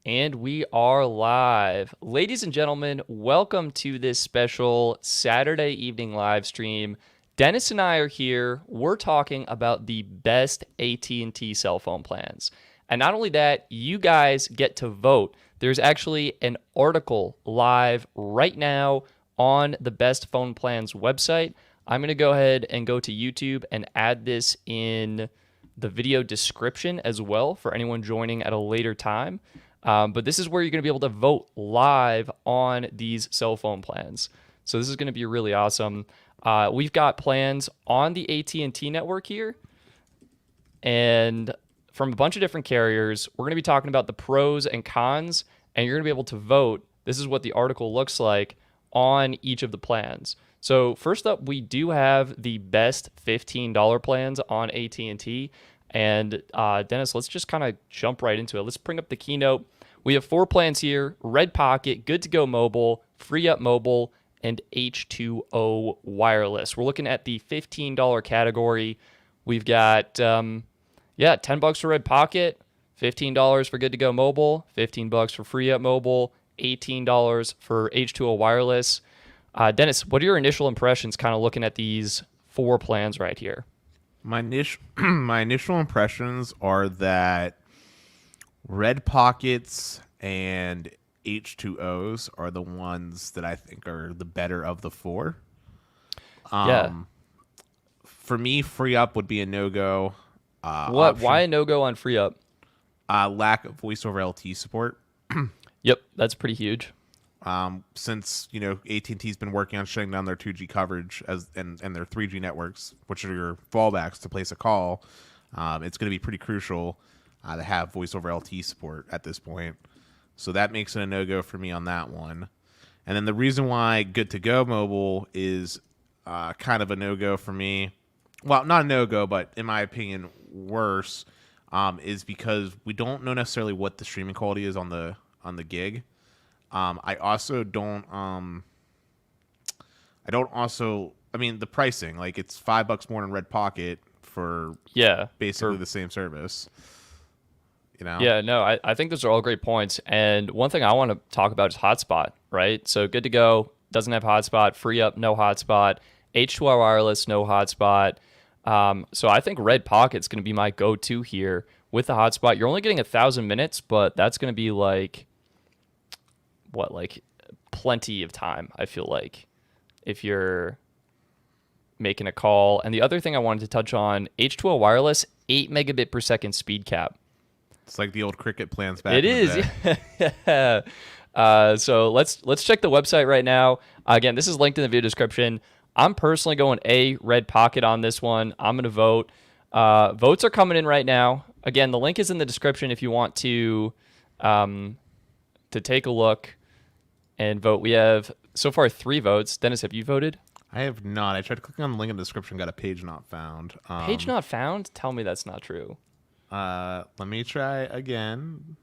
And we are live. Ladies and gentlemen, welcome to this special Saturday evening live stream. Dennis and I are here. We're talking about the best AT&T cell phone plans. And not only that, you guys get to vote. There's actually an article live right now on the Best Phone Plans website. I'm going to go ahead and go to YouTube and add this in the video description as well for anyone joining at a later time. But this is where you're going to be able to vote live on these cell phone plans. So this is going to be really awesome. We've got plans on the AT&T network here, and from a bunch of different carriers. We're going to be talking about the pros and cons, and you're going to be able to vote. This is what the article looks like on each of the plans. So first up, we do have the best $15 plans on AT&T. And Dennis, let's just kind of jump right into it. Let's bring up the keynote. We have 4 plans here: Red Pocket, Good to Go Mobile, Free Up Mobile, and H2O Wireless. We're looking at the $15 category. We've got, $10 for Red Pocket, $15 for Good to Go Mobile, $15 for Free Up Mobile, $18 for H2O Wireless. Dennis, what are your initial impressions kind of looking at these 4 plans right here? My initial impressions are that Red Pockets and H2Os are the ones that I think are the better of the 4. For me, Free Up would be a no-go. Why a no-go on Free Up? Lack of voice over LTE support. Yep, that's pretty huge. Since AT&T's been working on shutting down their 2G coverage and their 3G networks, which are your fallbacks to place a call, it's going to be pretty crucial to have voice over LTE support at this point. So that makes it a no-go for me on that one. And then the reason why Good to Go Mobile is kind of a no-go for me, well, not a no-go, but in my opinion worse, is because we don't know necessarily what the streaming quality is on the gig. I mean, the pricing, like, it's $5 more than Red Pocket for basically the same service. Yeah, no, I think those are all great points. And one thing I want to talk about is hotspot, right? So Good to Go doesn't have hotspot. Free Up, no hotspot. H2R Wireless, no hotspot. So I think Red Pocket's going to be my go-to here with the hotspot. You're only getting 1,000 minutes, but that's going to be like plenty of time, I feel like, if you're making a call. And the other thing I wanted to touch on, H2O Wireless, 8 megabit per second speed cap. It's like the old cricket plans back in the day. Yeah. So let's check the website right now. Again, this is linked in the video description. I'm personally going Red Pocket on this one. I'm going to vote. Votes are coming in right now. Again, the link is in the description if you want to take a look and vote. We have so far 3 votes. Dennis, have you voted? I have not. I tried clicking on the link in the description, got a page not found. Page not found? Tell me that's not true. Let me try again.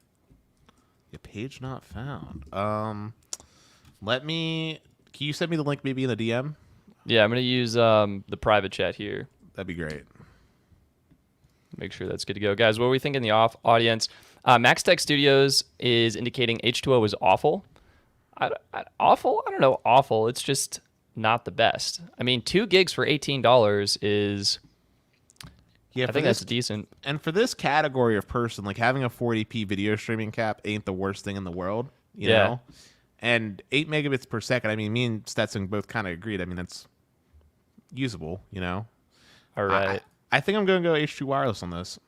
Yeah, page not found. Can you send me the link maybe in the DM? Yeah, I'm going to use the private chat here. That'd be great. Make sure that's good to go. Guys, what are we thinking in the audience? Max Tech Studios is indicating H2O is awful. Awful? I don't know. Awful. It's just not the best. I mean, 2 gigs for $18 is... Yeah, I think that's decent. And for this category of person, like, having a 480p video streaming cap ain't the worst thing in the world, you know? And 8 megabits per second, I mean, me and Stetson both kind of agreed. I mean, that's usable, All right. I think I'm going to go H2 Wireless on this.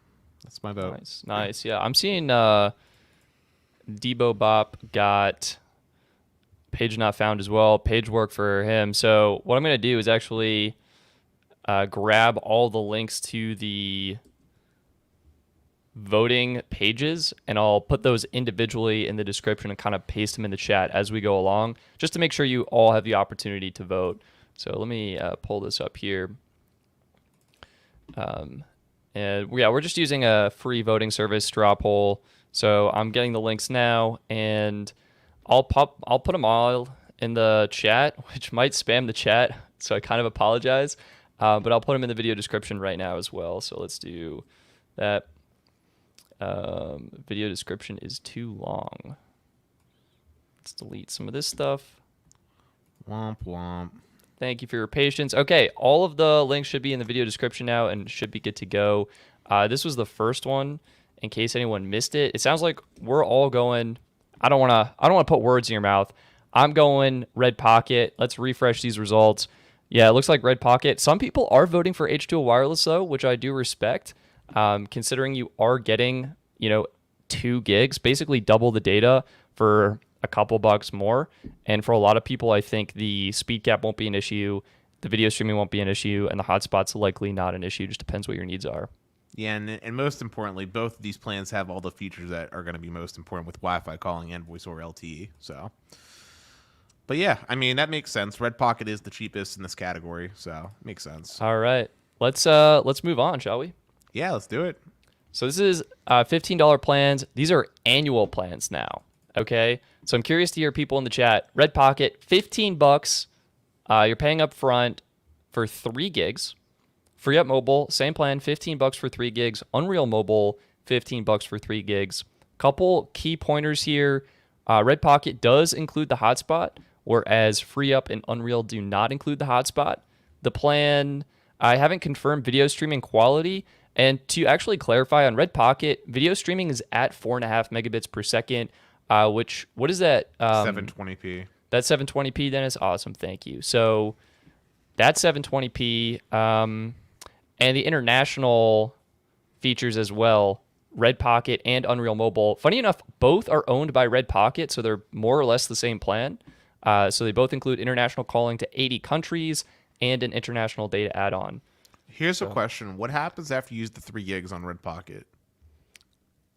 That's my vote. Nice. Yeah, I'm seeing Debo Bop got page not found as well. Page work for him. So what I'm going to do is actually grab all the links to the voting pages, and I'll put those individually in the description and kind of paste them in the chat as we go along, just to make sure you all have the opportunity to vote. So let me pull this up here. And we're just using a free voting service, Straw Poll. So I'm getting the links now, and I'll put them all in the chat, which might spam the chat, so I kind of apologize. But I'll put them in the video description right now as well. So let's do that. Video description is too long. Let's delete some of this stuff. Womp womp. Thank you for your patience. Okay, all of the links should be in the video description now and should be good to go. This was the first one in case anyone missed it. It sounds like we're all going, I don't want to put words in your mouth. I'm going Red Pocket. Let's refresh these results. Yeah, it looks like Red Pocket. Some people are voting for H2O Wireless though, which I do respect. Considering you are getting, 2 gigs, basically double the data for a couple bucks more. And for a lot of people, I think the speed cap won't be an issue, the video streaming won't be an issue, and the hotspot's likely not an issue. Just depends what your needs are. Yeah, and most importantly, both of these plans have all the features that are going to be most important with Wi-Fi calling and voice over LTE. So, but yeah, I mean that makes sense. Red Pocket is the cheapest in this category, so it makes sense. All right, let's move on, shall we? Yeah, let's do it. So this is $15 plans. These are annual plans now. Okay, so I'm curious to hear people in the chat. Red Pocket, $15. You're paying up front for 3 gigs. Free Up Mobile, same plan, $15 for 3 gigs. Unreal Mobile, $15 for 3 gigs. Couple key pointers here. Red Pocket does include the hotspot, whereas Free Up and Unreal do not include the hotspot. The plan, I haven't confirmed video streaming quality. And to actually clarify, on Red Pocket, video streaming is at 4.5 megabits per second, which, what is that? 720p. That's 720p, Dennis? Awesome, thank you. So that's 720p. And the international features as well, Red Pocket and Unreal Mobile. Funny enough, both are owned by Red Pocket, so they're more or less the same plan. So they both include international calling to 80 countries and an international data add-on. Here's a question. What happens after you use the 3 gigs on Red Pocket?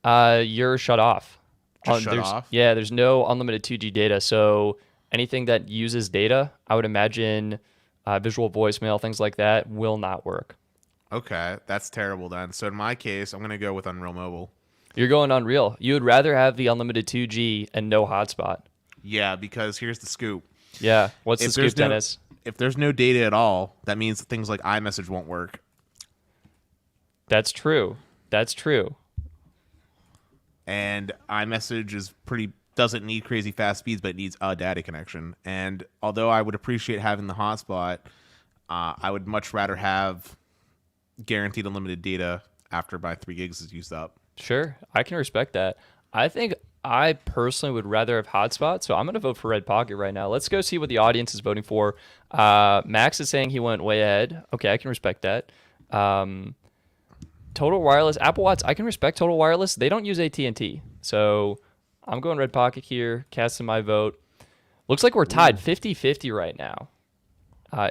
You're shut off. Just shut off? Yeah, there's no unlimited 2G data. So anything that uses data, I would imagine visual voicemail, things like that, will not work. Okay, that's terrible then. So in my case, I'm going to go with Unreal Mobile. You're going Unreal. You would rather have the unlimited 2G and no hotspot. Yeah, because here's the scoop. Yeah, what's the scoop, Dennis? If there's no data at all, that means things like iMessage won't work. That's true. That's true. And iMessage doesn't need crazy fast speeds, but it needs a data connection. And although I would appreciate having the hotspot, I would much rather have guaranteed unlimited data after my 3 gigs is used up. Sure, I can respect that. I think I personally would rather have hotspot, so I'm going to vote for Red Pocket right now. Let's go see what the audience is voting for. Max is saying he went way ahead. Okay, I can respect that. Total Wireless, Apple Watch, I can respect Total Wireless. They don't use AT&T, so I'm going Red Pocket here, casting my vote. Looks like we're tied 50-50 right now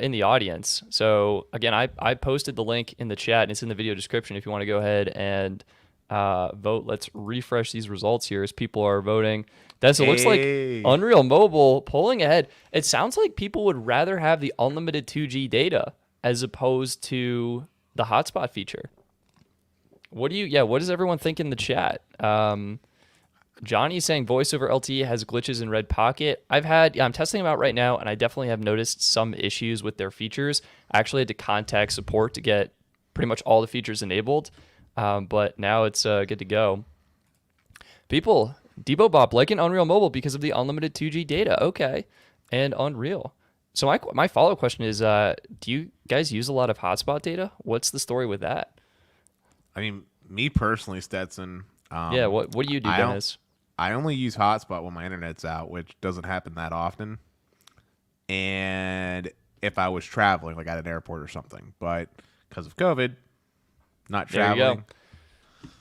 in the audience. So, again, I posted the link in the chat, and it's in the video description if you want to go ahead and vote. Let's refresh these results here as people are voting. It looks like Unreal Mobile pulling ahead. It sounds like people would rather have the unlimited 2G data as opposed to the hotspot feature. What does everyone think in the chat? Johnny's saying voice over LTE has glitches in Red Pocket. I'm testing them out right now, and I definitely have noticed some issues with their features. I actually had to contact support to get pretty much all the features enabled. But now it's good to go. People, Debo Bob, like an Unreal Mobile because of the unlimited 2G data. Okay. And Unreal. So my follow-up question is, do you guys use a lot of hotspot data? What's the story with that? I mean, me personally, Stetson. What do you do, Dennis? I only use hotspot when my internet's out, which doesn't happen that often. And if I was traveling, like at an airport or something. But because of COVID, not traveling. There you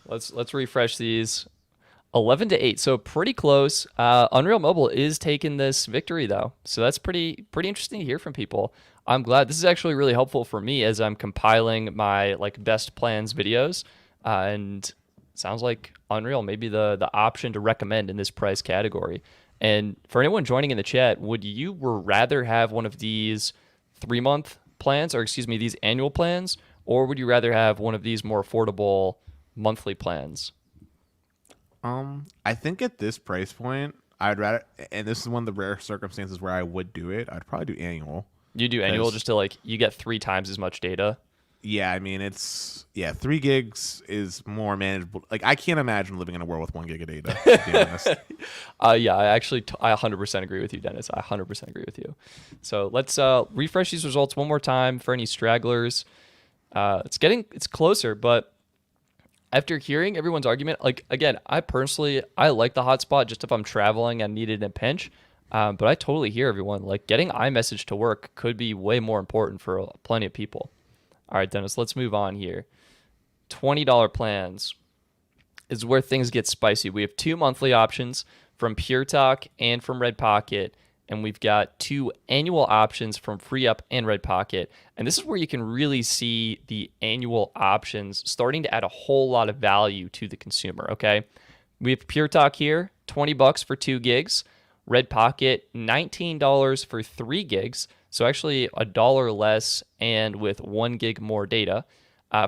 go. Let's refresh these. 11-8, so pretty close. Unreal Mobile is taking this victory though, so that's pretty interesting to hear from people. I'm glad. This is actually really helpful for me as I'm compiling my best plans videos, and sounds like Unreal may be the option to recommend in this price category. And for anyone joining in the chat, would you rather have one of these 3-month plans, or these annual plans? Or would you rather have one of these more affordable monthly plans? I think at this price point, I'd rather, and this is one of the rare circumstances where I would do it, I'd probably do annual. You do annual just to you get 3 times as much data? Yeah, I mean, 3 gigs is more manageable. Like, I can't imagine living in a world with 1 gig of data, to be honest. Yeah, I 100% agree with you, Dennis. I 100% agree with you. So let's refresh these results one more time for any stragglers. It's closer, but after hearing everyone's argument, like again, I like the hotspot just if I'm traveling and need it in a pinch. But I totally hear everyone. Like getting iMessage to work could be way more important for plenty of people. All right, Dennis, let's move on here. $20 plans is where things get spicy. We have 2 monthly options from Pure Talk and from Red Pocket, and we've got 2 annual options from Free Up and Red Pocket. And this is where you can really see the annual options starting to add a whole lot of value to the consumer, okay? We have Pure Talk here, $20 for 2 gigs. Red Pocket, $19 for 3 gigs. So actually $1 less and with 1 gig more data.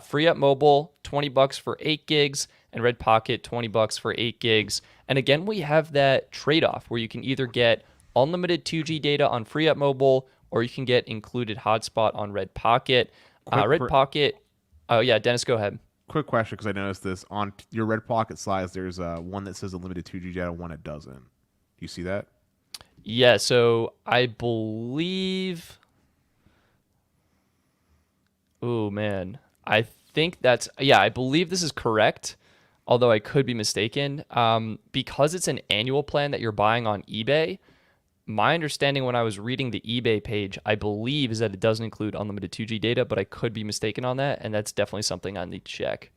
Free Up Mobile, $20 for 8 gigs, and Red Pocket, $20 for 8 gigs. And again, we have that trade-off where you can either get unlimited 2G data on Free Up Mobile, or you can get included hotspot on Red Pocket. Pocket. Oh yeah, Dennis, go ahead. Quick question, because I noticed this on your Red Pocket slides. There's one that says unlimited 2G data, one that doesn't. Do you see that? Yeah, so I believe. Oh man, I think I believe this is correct, although I could be mistaken. Because it's an annual plan that you're buying on eBay, my understanding when I was reading the eBay page, I believe, is that it doesn't include unlimited 2G data, but I could be mistaken on that, and that's definitely something I need to check.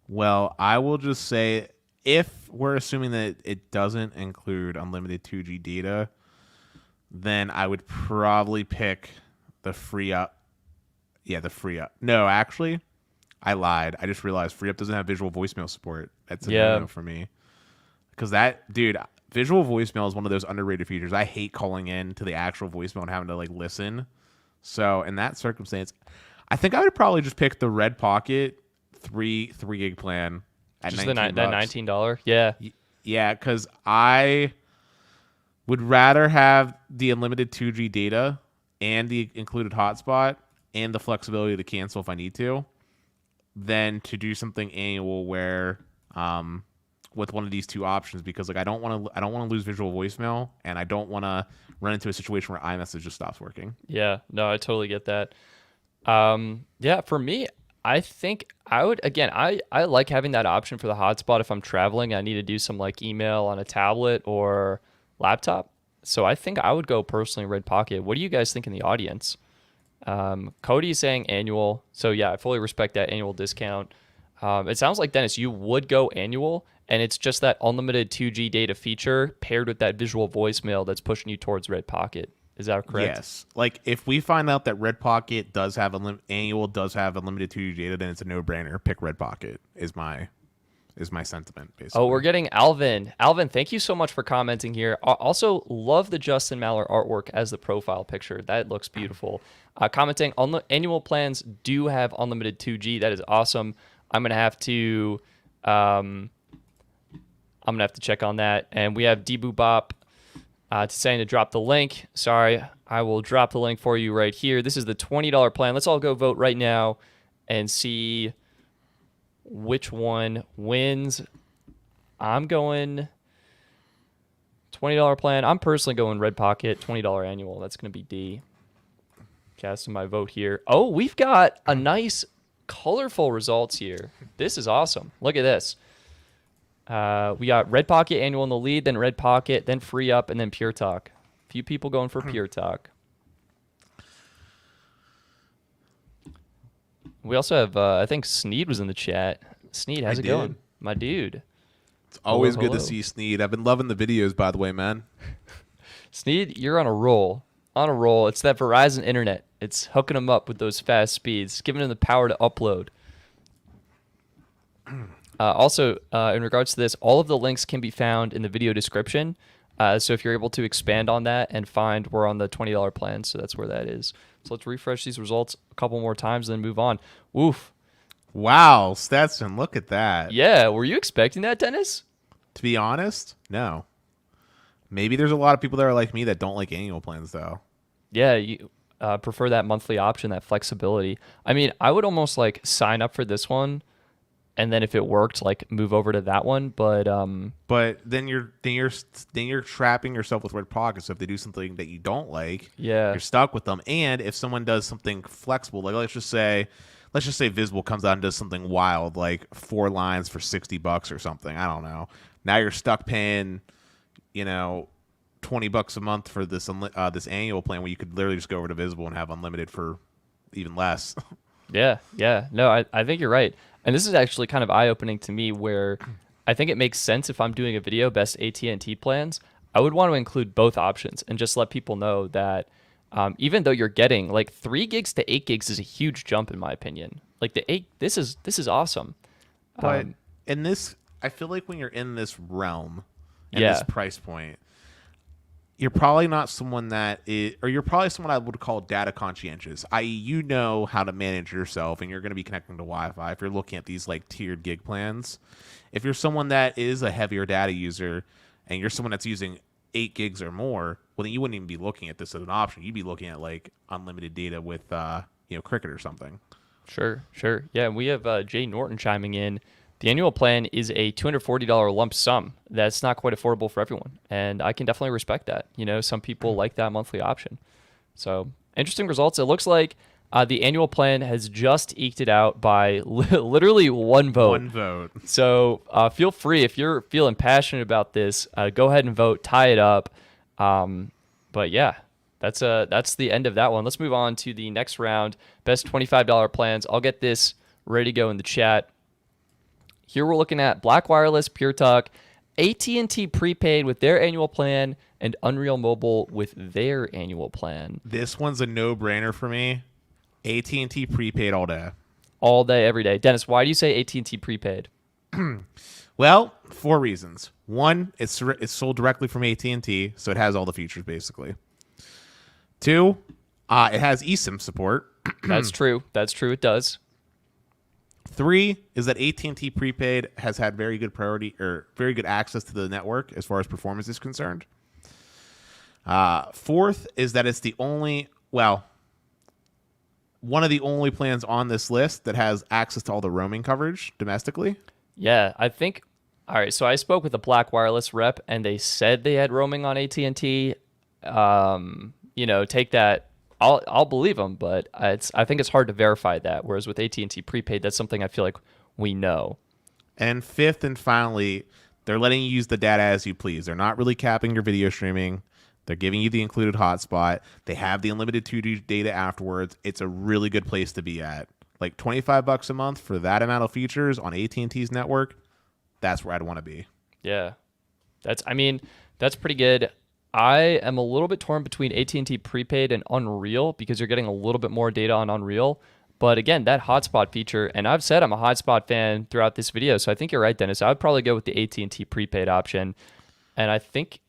Well, I will just say, if we're assuming that it doesn't include unlimited 2G data, then I would probably pick the Free Up. Yeah, the Free Up. No, actually, I lied. I just realized Free Up doesn't have visual voicemail support. That's a no for me. Because visual voicemail is one of those underrated features. I hate calling in to the actual voicemail and having to like listen. So in that circumstance, I think I would probably just pick the Red Pocket 3 gig plan at $19. That $19. Yeah. Yeah, because I would rather have the unlimited 2G data and the included hotspot and the flexibility to cancel if I need to, than to do something annual where with one of these 2 options, because like I don't want to lose visual voicemail, and I don't want to run into a situation where iMessage just stops working. Yeah, no, I totally get that. Yeah, for me, I think I would, again, I like having that option for the hotspot if I'm traveling. I need to do some like email on a tablet or laptop. So I think I would go personally Red Pocket. What do you guys think in the audience? Cody's saying annual. So yeah, I fully respect that annual discount. It sounds like, Dennis, you would go annual, and it's just that unlimited 2G data feature paired with that visual voicemail that's pushing you towards Red Pocket. Is that correct? Yes. Like if we find out that Red Pocket does have annual does have unlimited 2G data, then it's a no-brainer. Pick Red Pocket is my sentiment, basically. Oh, we're getting Alvin. Alvin, thank you so much for commenting here. Also, love the Justin Maller artwork as the profile picture. That looks beautiful. Commenting on the annual plans do have unlimited 2G. That is awesome. I'm gonna have to check on that. And we have Debu Bop saying to drop the link. Sorry, I will drop the link for you right here. This is the $20 plan. Let's all go vote right now and see which one wins. I'm going $20 plan. I'm personally going Red Pocket, $20 annual. That's going to be D. Casting my vote here. Oh, we've got a nice colorful results here. This is awesome. Look at this. We got Red Pocket annual in the lead, then Red Pocket, then Free Up, and then Pure Talk. A few people going for Pure Talk. We also have, I think Sneed was in the chat. Sneed, how's it going? My dude. It's always good to see Sneed. I've been loving the videos, by the way, man. Sneed, you're on a roll. On a roll. It's that Verizon internet. It's hooking them up with those fast speeds, giving them the power to upload. Also, in regards to this, all of the links can be found in the video description. So if you're able to expand on that and find, we're on the $20 plan, so that's where that is. So let's refresh these results a couple more times and then move on. Woof. Wow, Stetson, look at that. Yeah, were you expecting that, Dennis? To be honest, no. Maybe there's a lot of people that are like me that don't like annual plans, though. Yeah, prefer that monthly option, that flexibility. I mean, I would almost like sign up for this one, and then if it worked, like move over to that one. But then you're trapping yourself with red pockets. So if they do something that you don't like, yeah, you're stuck with them. And if someone does something flexible, like let's just say Visible comes out and does something wild, like 4 lines for $60 or something. I don't know. Now you're stuck paying, $20 a month for this this annual plan where you could literally just go over to Visible and have unlimited for even less. yeah. No, I think you're right. And this is actually kind of eye-opening to me, where I think it makes sense if I'm doing a video, best AT&T plans, I would want to include both options and just let people know that even though you're getting like 3 gigs to 8 gigs is a huge jump in my opinion. Like this is awesome. But in this, I feel like when you're in this realm and Yeah. this price point, you're probably not someone you're probably someone I would call data conscientious, i.e. you know how to manage yourself and you're going to be connecting to Wi-Fi if you're looking at these like tiered gig plans. If you're someone that is a heavier data user and you're someone that's using 8 gigs or more, well, then you wouldn't even be looking at this as an option. You'd be looking at like unlimited data with, Cricket or something. Sure. Yeah, and we have Jay Norton chiming in. The annual plan is a $240 lump sum. That's not quite affordable for everyone, and I can definitely respect that. Some people like that monthly option. So interesting results. It looks like the annual plan has just eked it out by literally one vote. One vote. So feel free, if you're feeling passionate about this, go ahead and vote, tie it up. But yeah, that's the end of that one. Let's move on to the next round, best $25 plans. I'll get this ready to go in the chat. Here we're looking at Black Wireless, Pure Talk, AT&T Prepaid with their annual plan, and Unreal Mobile with their annual plan. This one's a no-brainer for me. AT&T Prepaid all day. All day, every day. Dennis, why do you say AT&T Prepaid? Well, 4 reasons. 1, it's sold directly from AT&T, so it has all the features basically. 2, it has eSIM support. That's true. It does. 3 is that AT&T Prepaid has had very good very good access to the network as far as performance is concerned. 4th is that it's one of the only plans on this list that has access to all the roaming coverage domestically. Yeah, I think. All right, so I spoke with a Black Wireless rep, and they said they had roaming on AT&T. Take that. I'll believe them, but I think it's hard to verify that. Whereas with AT&T Prepaid, that's something I feel like we know. And 5th and finally, they're letting you use the data as you please. They're not really capping your video streaming. They're giving you the included hotspot. They have the unlimited 2G data afterwards. It's a really good place to be at. Like $25 a month for that amount of features on AT&T's network. That's where I'd want to be. Yeah, that's pretty good. I am a little bit torn between AT&T Prepaid and Unreal because you're getting a little bit more data on Unreal. But again, that hotspot feature, and I've said I'm a hotspot fan throughout this video, so I think you're right, Dennis. I would probably go with the AT&T Prepaid option. And I think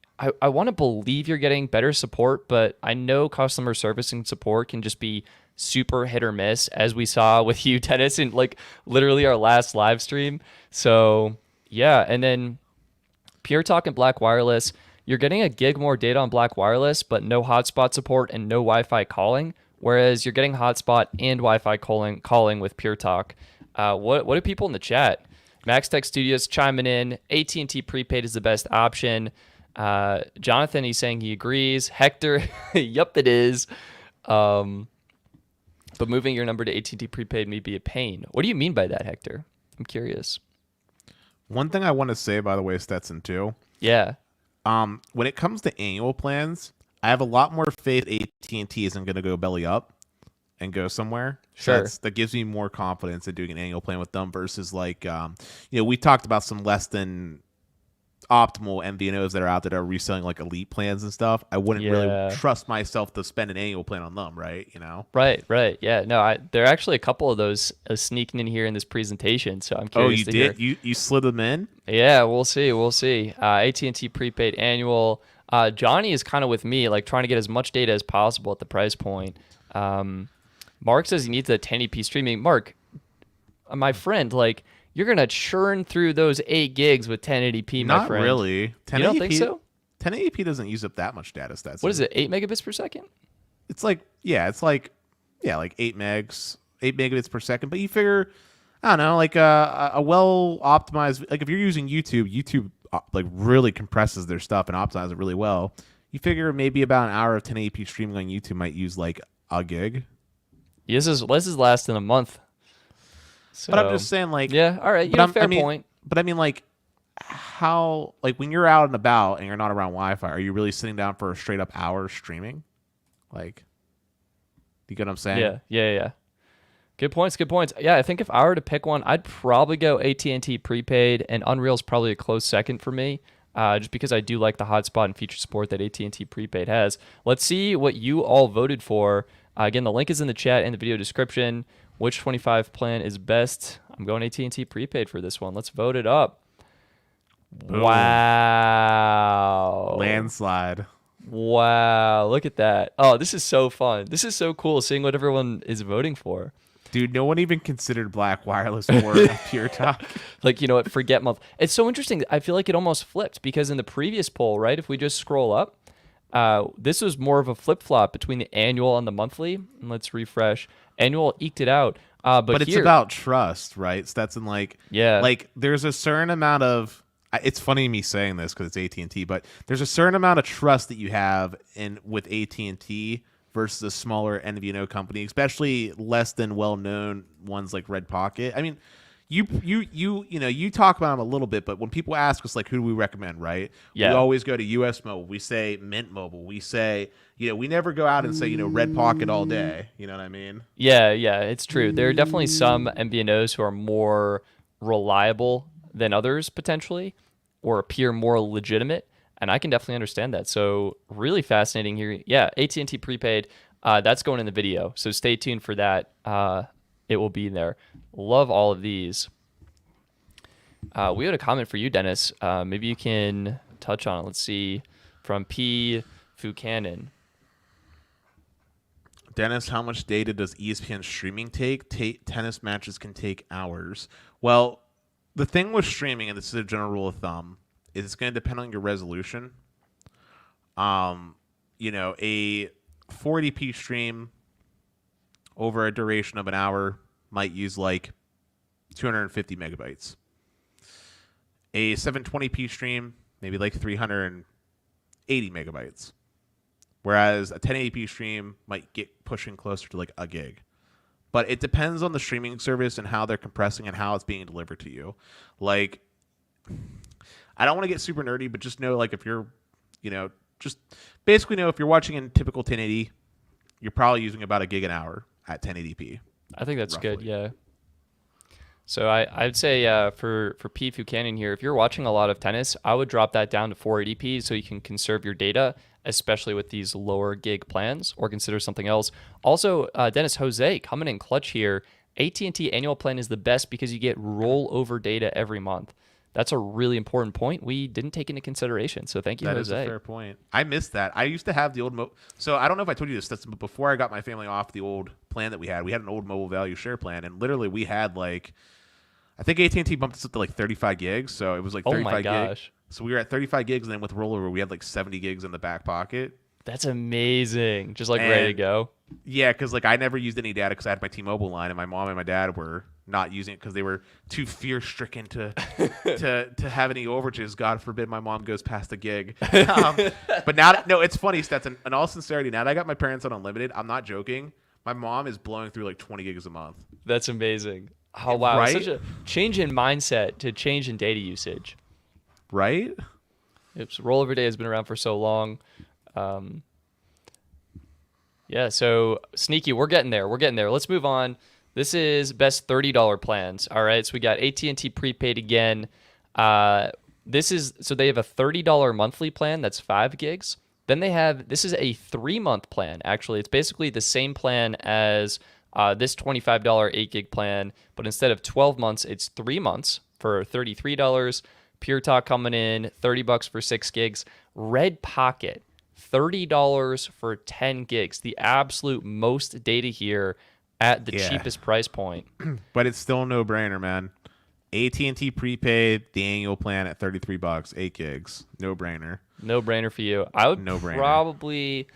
I want to believe you're getting better support, but I know customer service and support can just be super hit or miss, as we saw with you, Dennis, in like literally our last live stream. So yeah, and then Pure Talk and Black Wireless, you're getting a gig more data on Black Wireless, but no hotspot support and no Wi-Fi calling, whereas you're getting hotspot and Wi-Fi calling with Pure Talk. What do people in the chat? Max Tech Studios chiming in. AT&T Prepaid is the best option. Jonathan, he's saying he agrees. Hector, yep, it is. But moving your number to AT&T Prepaid may be a pain. What do you mean by that, Hector? I'm curious. One thing I want to say, by the way, Stetson, too. Yeah. When it comes to annual plans, I have a lot more faith AT&T isn't going to go belly up and go somewhere. Sure. That gives me more confidence in doing an annual plan with them versus like, we talked about some less than optimal MVNOs that are out there that are reselling like elite plans and stuff. I wouldn't really trust myself to spend an annual plan on them, right? Right. Yeah. No, there are actually a couple of those sneaking in here in this presentation, so I'm curious to hear. You slid them in? Yeah, we'll see. AT&T Prepaid annual. Johnny is kind of with me, like trying to get as much data as possible at the price point. Mark says he needs the 1080p streaming. Mark, my friend, like, you're going to churn through those 8 gigs with 1080p, my friend. Not really. 1080p, you don't think so? 1080p doesn't use up that much data stats. What is it, 8 megabits per second? it's like like 8 megabits per second. But you figure, I don't know, like a well optimized, like if you're using YouTube like really compresses their stuff and optimizes it really well. You figure maybe about an hour of 1080p streaming on YouTube might use like a gig. This is lasting a month. So, But I'm just saying, like, yeah, all right, fair point. But I mean, like, how, like, when you're out and about and you're not around Wi-Fi, are you really sitting down for a straight up hour streaming? Like, you get what I'm saying? Yeah. Good points. Yeah, I think if I were to pick one, I'd probably go AT&T prepaid, and Unreal's probably a close second for me, just because I do like the hotspot and feature support that AT&T prepaid has. Let's see what you all voted for. Again, the link is in the chat and the video description. Which 25 plan is best? I'm going AT&T prepaid for this one. Let's vote it up. Boom. Wow. Landslide. Wow. Look at that. Oh, this is so fun. This is so cool seeing what everyone is voting for. Dude, no one even considered Black Wireless or Pure Talk. Like, you know what? Forget month. It's so interesting. I feel like it almost flipped because in the previous poll, right, if we just scroll up, this was more of a flip-flop between the annual and the monthly. And let's refresh. Annual eked it out. But it's about trust, right? Stetson, like, there's a certain amount of, it's funny me saying this because it's AT&T, but there's a certain amount of trust that you have with AT&T versus a smaller MVNO company, especially less than well-known ones like Red Pocket. I mean, you talk about them a little bit, but when people ask us, like, who do we recommend, right? Yeah. We always go to US Mobile. We say Mint Mobile. We say, we never go out and say, Red Pocket all day. You know what I mean? Yeah, it's true. There are definitely some MVNOs who are more reliable than others potentially, or appear more legitimate, and I can definitely understand that. So really fascinating here. Yeah, AT&T prepaid, that's going in the video, so stay tuned for that. It will be there. Love all of these. We had a comment for you, Dennis. Maybe you can touch on it. Let's see. From P. Fucanan. Dennis, how much data does ESPN streaming take? Tennis matches can take hours. Well, the thing with streaming, and this is a general rule of thumb, is it's going to depend on your resolution. A 480p stream over a duration of an hour might use like 250 megabytes. A 720p stream, maybe like 380 megabytes. Whereas a 1080p stream might get pushing closer to like a gig. But it depends on the streaming service and how they're compressing and how it's being delivered to you. Like, I don't want to get super nerdy, but just know, like, if you're, just basically know if you're watching in typical 1080, you're probably using about a gig an hour at 1080p. I think that's roughly. good, yeah. So I'd say for P. Fucanan here, if you're watching a lot of tennis, I would drop that down to 480p so you can conserve your data, especially with these lower gig plans, or consider something else. Also, Dennis, Jose coming in clutch here. AT&T annual plan is the best because you get rollover data every month. That's a really important point we didn't take into consideration. So thank you, Jose. Jose. That is a fair point. I missed that. I used to have the old so I don't know if I told you this, but before I got my family off the old plan that we had an old mobile value share plan, and literally we had like, I think AT&T bumped us up to like 35 gigs, so it was like 35 oh my gigs. gosh. So we were at 35 gigs, and then with rollover, we had like 70 gigs in the back pocket. That's amazing. Just like ready to go. Yeah, because like I never used any data because I had my T-Mobile line, and my mom and my dad were not using it because they were too fear-stricken to have any overages. God forbid my mom goes past a gig. But now, no, it's funny, Stetson. In all sincerity, now that I got my parents on unlimited, I'm not joking. My mom is blowing through like 20 gigs a month. That's amazing. Oh, wow. Right? Such a change in mindset to change in data usage. Right? Oops. Rollover day has been around for so long. Yeah, so Sneaky, we're getting there. Let's move on. This is best $30 plans. All right, so we got AT&T prepaid again. So they have a $30 monthly plan that's 5 gigs. Then this is a 3-month plan. Actually, it's basically the same plan as this $25 8 gig plan, but instead of 12 months, it's 3 months for $33. Pure Talk coming in $30 for 6 gigs. Red Pocket $30 for 10 gigs. The absolute most data here at the cheapest price point. But it's still a no-brainer, man. AT&T prepaid, the annual plan at $33, 8 gigs. No-brainer. No-brainer for you. I would probably,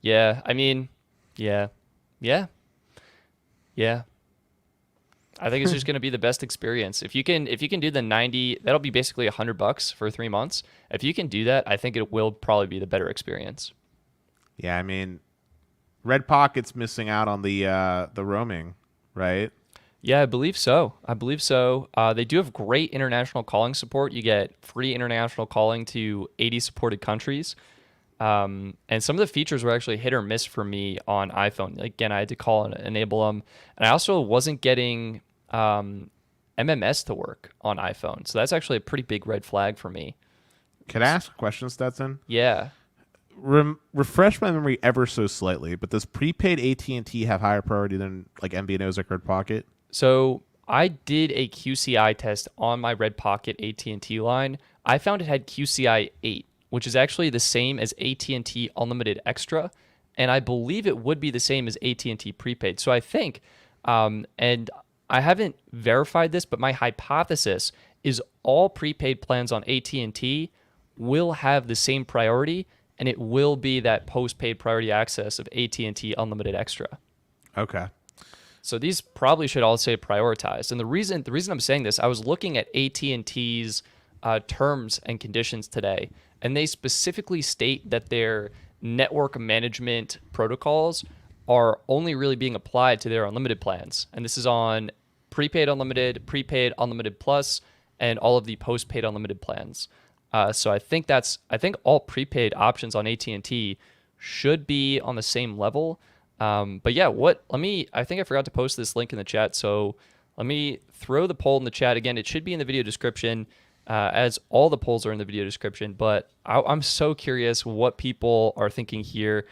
I mean, Yeah. Yeah. Yeah. I think it's just going to be the best experience. If you can do the 90, that'll be basically $100 for 3 months. If you can do that, I think it will probably be the better experience. Yeah, I mean, Red Pocket's missing out on the roaming, right? Yeah, I believe so. I believe so. They do have great international calling support. You get free international calling to 80 supported countries. And some of the features were actually hit or miss for me on iPhone. Again, I had to call and enable them. And I also wasn't getting MMS to work on iPhone. So that's actually a pretty big red flag for me. Can I ask a question, Stetson? Yeah. Refresh my memory ever so slightly, but does prepaid AT&T have higher priority than like MVNOs like Red Pocket? So I did a QCI test on my Red Pocket AT&T line. I found it had QCI 8, which is actually the same as AT&T Unlimited Extra, and I believe it would be the same as AT&T Prepaid. So I think, and I haven't verified this, but my hypothesis is all prepaid plans on AT&T will have the same priority, and it will be that postpaid priority access of AT&T Unlimited Extra. Okay. So these probably should all say prioritized. And the reason I'm saying this, I was looking at AT&T's terms and conditions today, and they specifically state that their network management protocols are only really being applied to their unlimited plans. And this is on prepaid unlimited plus, and all of the postpaid unlimited plans. So I think all prepaid options on AT&T should be on the same level. But yeah, I think I forgot to post this link in the chat. So let me throw the poll in the chat again. It should be in the video description, as all the polls are in the video description. But I'm so curious what people are thinking here.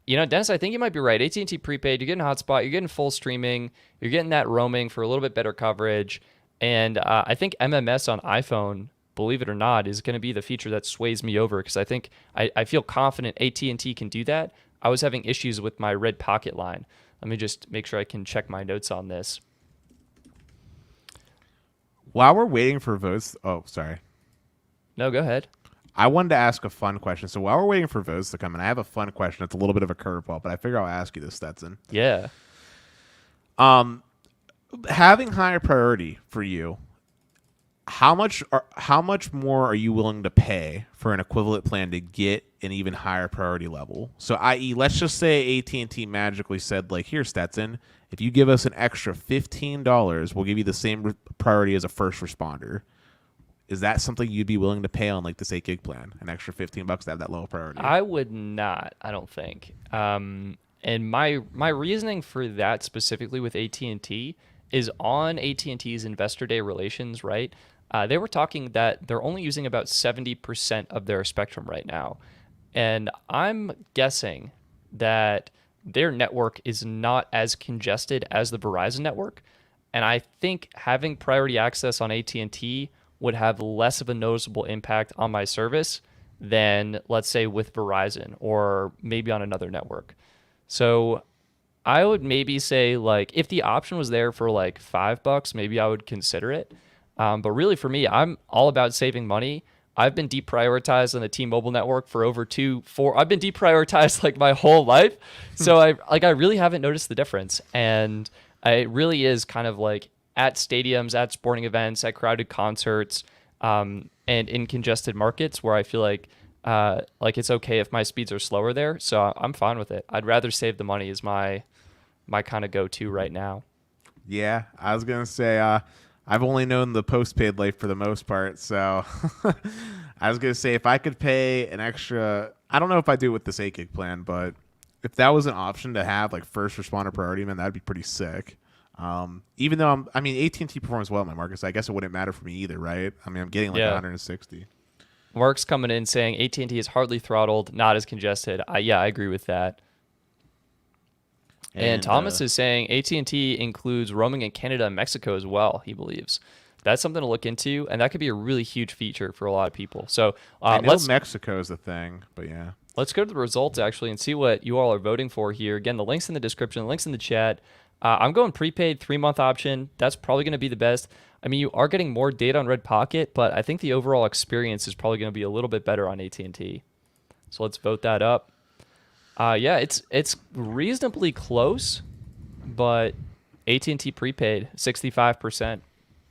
You know, Dennis, I think you might be right. AT&T prepaid, you're getting hotspot, you're getting full streaming, you're getting that roaming for a little bit better coverage. And I think MMS on iPhone, believe it or not, is going to be the feature that sways me over, because I feel confident AT&T can do that. I was having issues with my Red Pocket line. Let me just make sure I can check my notes on this. While we're waiting for votes, oh, sorry. No, go ahead. I wanted to ask a fun question. So while we're waiting for votes to come in, I have a fun question. It's a little bit of a curveball, but I figure I'll ask you this, Stetson. Yeah. Having higher priority for you, how much more are you willing to pay for an equivalent plan to get an even higher priority level? So, i.e., let's just say AT&T magically said, like, here, Stetson, if you give us an extra $15, we'll give you the same priority as a first responder. Is that something you'd be willing to pay on, like, this 8 gig plan, an extra $15 to have that low priority? I would not, I don't think. And my reasoning for that specifically with AT&T is on AT&T's Investor Day relations, right? They were talking that they're only using about 70% of their spectrum right now. And I'm guessing that their network is not as congested as the Verizon network. And I think having priority access on AT&T would have less of a noticeable impact on my service than, let's say, with Verizon or maybe on another network. So I would maybe say, like, if the option was there for like $5, maybe I would consider it. But really, for me, I'm all about saving money. I've been deprioritized on the T-Mobile network for over 4. I've been deprioritized like my whole life, so I really haven't noticed the difference. And it really is kind of like at stadiums, at sporting events, at crowded concerts, and in congested markets where I feel like it's okay if my speeds are slower there. So I'm fine with it. I'd rather save the money is my kind of go-to right now. Yeah, I was gonna say I've only known the postpaid life for the most part, so I was gonna say if I could pay an extra, I don't know if I do it with this 8 gig plan, but if that was an option to have like first responder priority, man, that'd be pretty sick. Even though AT&T performs well in my market, so I guess it wouldn't matter for me either, right? I mean, I'm getting like 160. Mark's coming in saying AT&T is hardly throttled, not as congested. I agree with that. And Thomas is saying AT&T includes roaming in Canada and Mexico as well, he believes. That's something to look into, and that could be a really huge feature for a lot of people. So I know Mexico is a thing, but yeah. Let's go to the results, actually, and see what you all are voting for here. Again, the link's in the description, the link's in the chat. I'm going prepaid 3-month option. That's probably going to be the best. I mean, you are getting more data on Red Pocket, but I think the overall experience is probably going to be a little bit better on AT&T. So let's vote that up. Yeah, it's reasonably close, but AT&T prepaid 65%.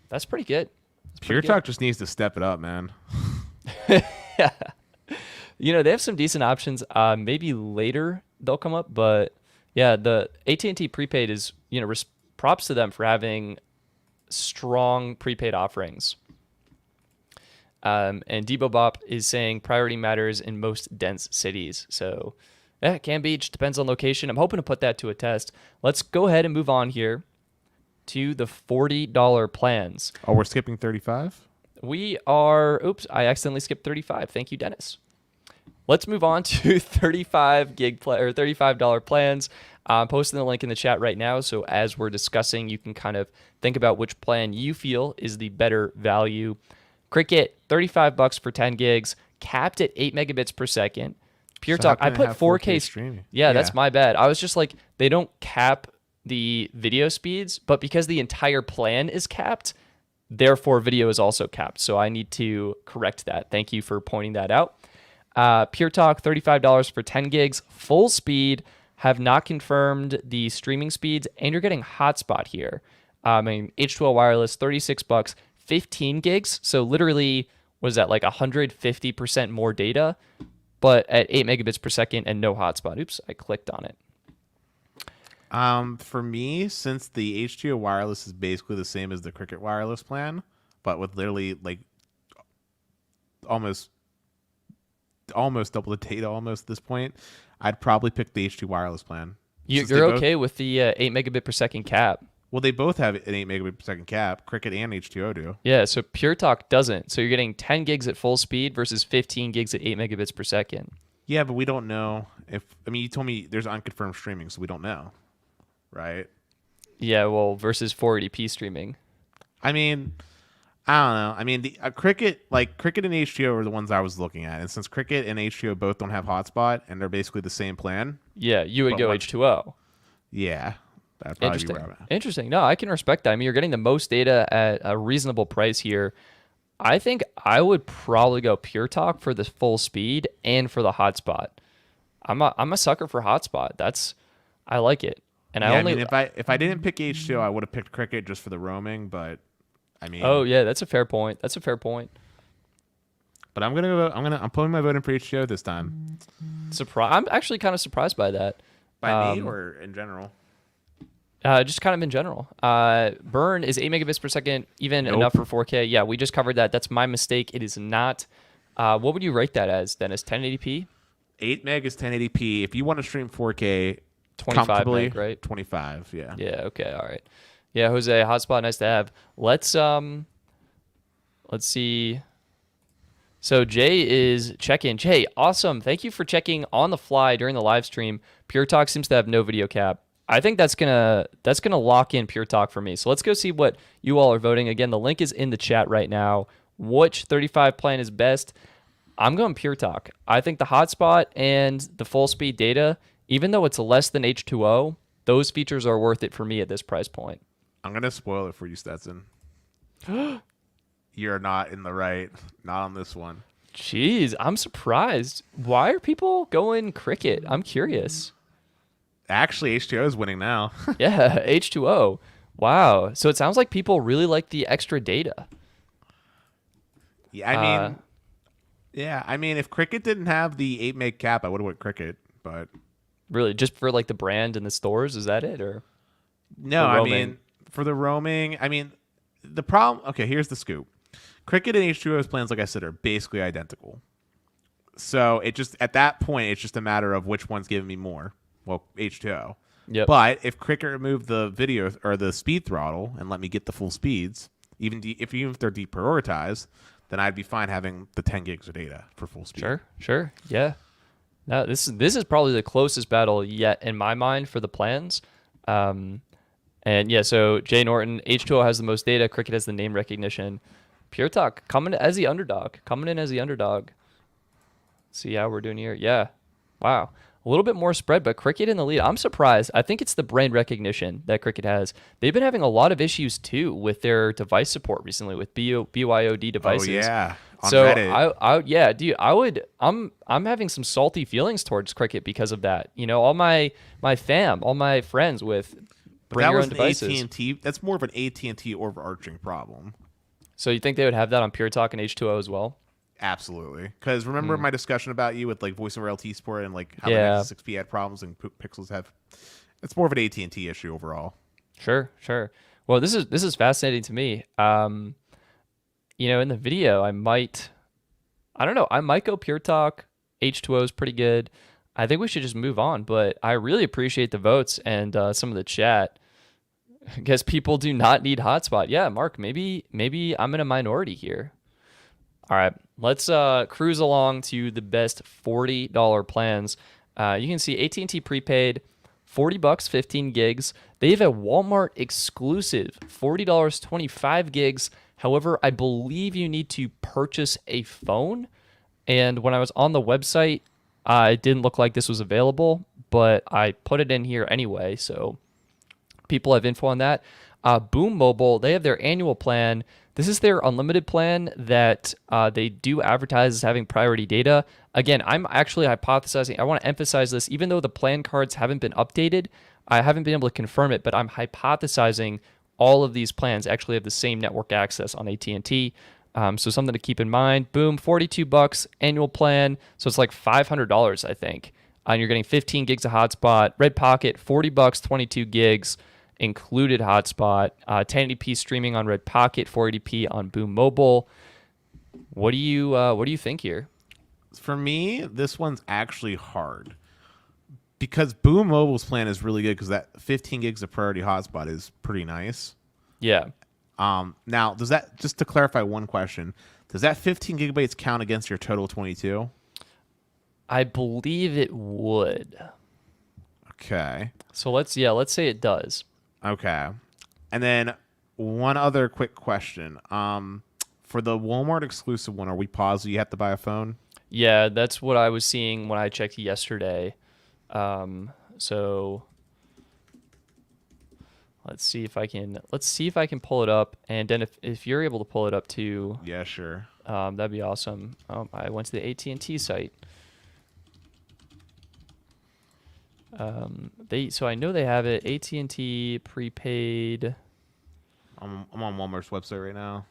That's pretty good. That's Pure pretty Talk just needs to step it up, man. good. Yeah. They have some decent options. Maybe later they'll come up, but yeah, the AT&T prepaid is, props to them for having strong prepaid offerings. And Debo Bop is saying priority matters in most dense cities. So yeah, it can be. Just depends on location. I'm hoping to put that to a test. Let's go ahead and move on here to the $40 plans. Oh, we're skipping 35? We are, oops, I accidentally skipped 35. Thank you, Dennis. Let's move on to 35 gig or $35 plans. I'm posting the link in the chat right now. So as we're discussing, you can kind of think about which plan you feel is the better value. Cricket, $35 for 10 gigs, capped at 8 megabits per second. Pure So Talk, how I can it put have 4K streaming. Yeah, that's my bad. I was just like, they don't cap the video speeds, but because the entire plan is capped, therefore video is also capped. So I need to correct that. Thank you for pointing that out. Pure Talk, $35 for 10 gigs, full speed, have not confirmed the streaming speeds, and you're getting hotspot here. H2O wireless, $36, 15 gigs. So literally, what is that, like 150% more data, but at 8 megabits per second and no hotspot. Oops, I clicked on it. For me, since the H2O wireless is basically the same as the Cricket wireless plan, but with literally like almost double the data almost at this point, I'd probably pick the H2 wireless plan. You're okay with the 8 megabit per second cap. Well, they both have an 8 megabit per second cap. Cricket and H2O do. Yeah, so Pure Talk doesn't. So you're getting 10 gigs at full speed versus 15 gigs at 8 megabits per second. Yeah, but we don't know if... I mean, you told me there's unconfirmed streaming, so we don't know. Right? Yeah, well, versus 480p streaming. I mean, I don't know. I mean, the Cricket and H2O are the ones I was looking at. And since Cricket and H2O both don't have hotspot and they're basically the same plan... Yeah, you would go H2O. Yeah. That'd probably be where I'm at. Interesting. No, I can respect that. I mean, you're getting the most data at a reasonable price here. I think I would probably go Pure Talk for the full speed and for the hotspot. I'm a sucker for hotspot. I like it. And yeah, I mean, if I didn't pick H2O, I would have picked Cricket just for the roaming. But I mean, oh yeah, that's a fair point. But I'm putting my vote in for H2O this time. I'm actually kind of surprised by that. By me or in general? Just kind of in general. Burn is 8 megabits per second, even enough for 4K. Yeah, we just covered that. That's my mistake. It is not. What would you rate that as, Dennis? 1080p? 8 meg is 1080p. If you want to stream 4K 25 meg, right? 25, yeah. Yeah, okay, all right. Yeah, Jose, hotspot, nice to have. Let's see. So Jay is checking. Jay, awesome. Thank you for checking on the fly during the live stream. Pure Talk seems to have no video cap. I think that's gonna lock in Pure Talk for me. So let's go see what you all are voting. Again, the link is in the chat right now. Which 35 plan is best? I'm going Pure Talk. I think the hotspot and the full speed data, even though it's less than H2O, those features are worth it for me at this price point. I'm gonna spoil it for you, Stetson. You're not in the right. Not on this one. Jeez, I'm surprised. Why are people going Cricket? I'm curious. Actually, H2O is winning now. Yeah, H2O. Wow. So it sounds like people really like the extra data. Yeah, I mean, if Cricket didn't have the 8 meg cap, I would have went Cricket. But really, just for like the brand and the stores, is that it, or no? I mean, for the roaming. I mean, the problem. Okay, here's the scoop. Cricket and H2O's plans, like I said, are basically identical. So it just at that point, it's just a matter of which one's giving me more. Well, H2O. Yep. But if Cricket removed the video or the speed throttle and let me get the full speeds, even if they're deprioritized, then I'd be fine having the 10 gigs of data for full speed. Sure. Yeah. No, this is probably the closest battle yet in my mind for the plans. And yeah, so Jay Norton, H2O has the most data. Cricket has the name recognition. Pure Talk coming in as the underdog. See how we're doing here. Yeah. Wow. A little bit more spread, but Cricket in the lead. I'm surprised. I think it's the brand recognition that Cricket has. They've been having a lot of issues, too, with their device support recently with BYOD devices. Oh, yeah. on So Reddit. yeah, dude, I'm having some salty feelings towards Cricket because of that. You know, all my fam, all my friends with But bring that your was own an devices. AT&T. That's more of an AT&T overarching problem. So you think they would have that on Pure Talk and H2O as well? Absolutely. Because remember my discussion about you with like voice over LT Sport and like how the Yeah, Nexus 6P had problems and Pixels have. It's more of an AT&T issue overall. sure, sure. Well, this is fascinating to me. You know, in the video, I don't know, I might go Pure Talk. H2O is pretty good. I think we should just move on, but I really appreciate the votes and some of the chat. I guess people do not need hotspot. Yeah, Mark, maybe I'm in a minority here. All right, let's cruise along to the best $40 plans. You can see AT&T prepaid, $40, 15 gigs. They have a Walmart exclusive, $40, 25 gigs. However, I believe you need to purchase a phone. And when I was on the website, it didn't look like this was available, but I put it in here anyway. So people have info on that. Boom Mobile, they have their annual plan. This is their unlimited plan that they do advertise as having priority data. Again, I'm actually hypothesizing. I want to emphasize this. Even though the plan cards haven't been updated, I haven't been able to confirm it, but I'm hypothesizing all of these plans actually have the same network access on AT&T. So something to keep in mind. Boom, $42 annual plan. So it's like $500, I think. And you're getting 15 gigs of hotspot. Red Pocket, $40, 22 gigs. Included hotspot, 1080p streaming on Red Pocket, 480p on Boom Mobile. What do you think here? For me, this one's actually hard because Boom Mobile's plan is really good because that 15 gigs of priority hotspot is pretty nice. Yeah, Now, does that, just to clarify one question, does that 15 gigabytes count against your total 22? I believe it would. Okay. So let's say it does. Okay. And then one other quick question. For the Walmart exclusive one, are we positive you have to buy a phone? Yeah, that's what I was seeing when I checked yesterday. So let's see if I can pull it up, and then if you're able to pull it up too, Yeah, sure. that'd be awesome. I went to the AT&T site. So I know they have it. AT&T prepaid. I'm on Walmart's website right now.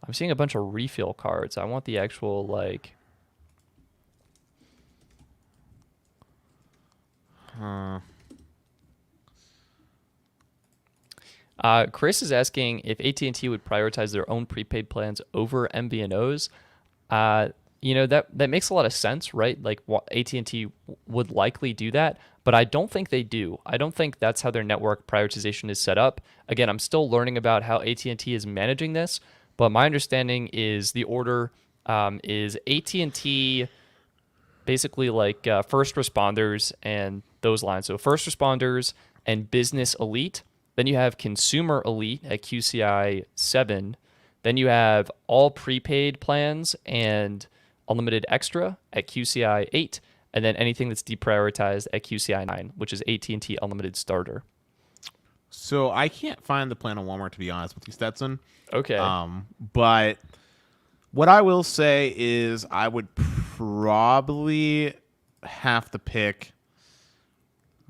I'm seeing a bunch of refill cards. I want the actual like. Chris is asking if AT&T would prioritize their own prepaid plans over MVNOs. You know, that makes a lot of sense, right? Like AT&T would likely do that, but I don't think they do. I don't think that's how their network prioritization is set up. Again, I'm still learning about how AT&T is managing this, but my understanding is the order is AT&T basically like first responders and those lines. So first responders and business elite. Then you have consumer elite at QCI 7. Then you have all prepaid plans and unlimited extra at QCI 8, and then anything that's deprioritized at QCI 9, which is AT&T unlimited starter. So I can't find the plan on Walmart, to be honest with you, Stetson. Okay. But what I will say is I would probably have to pick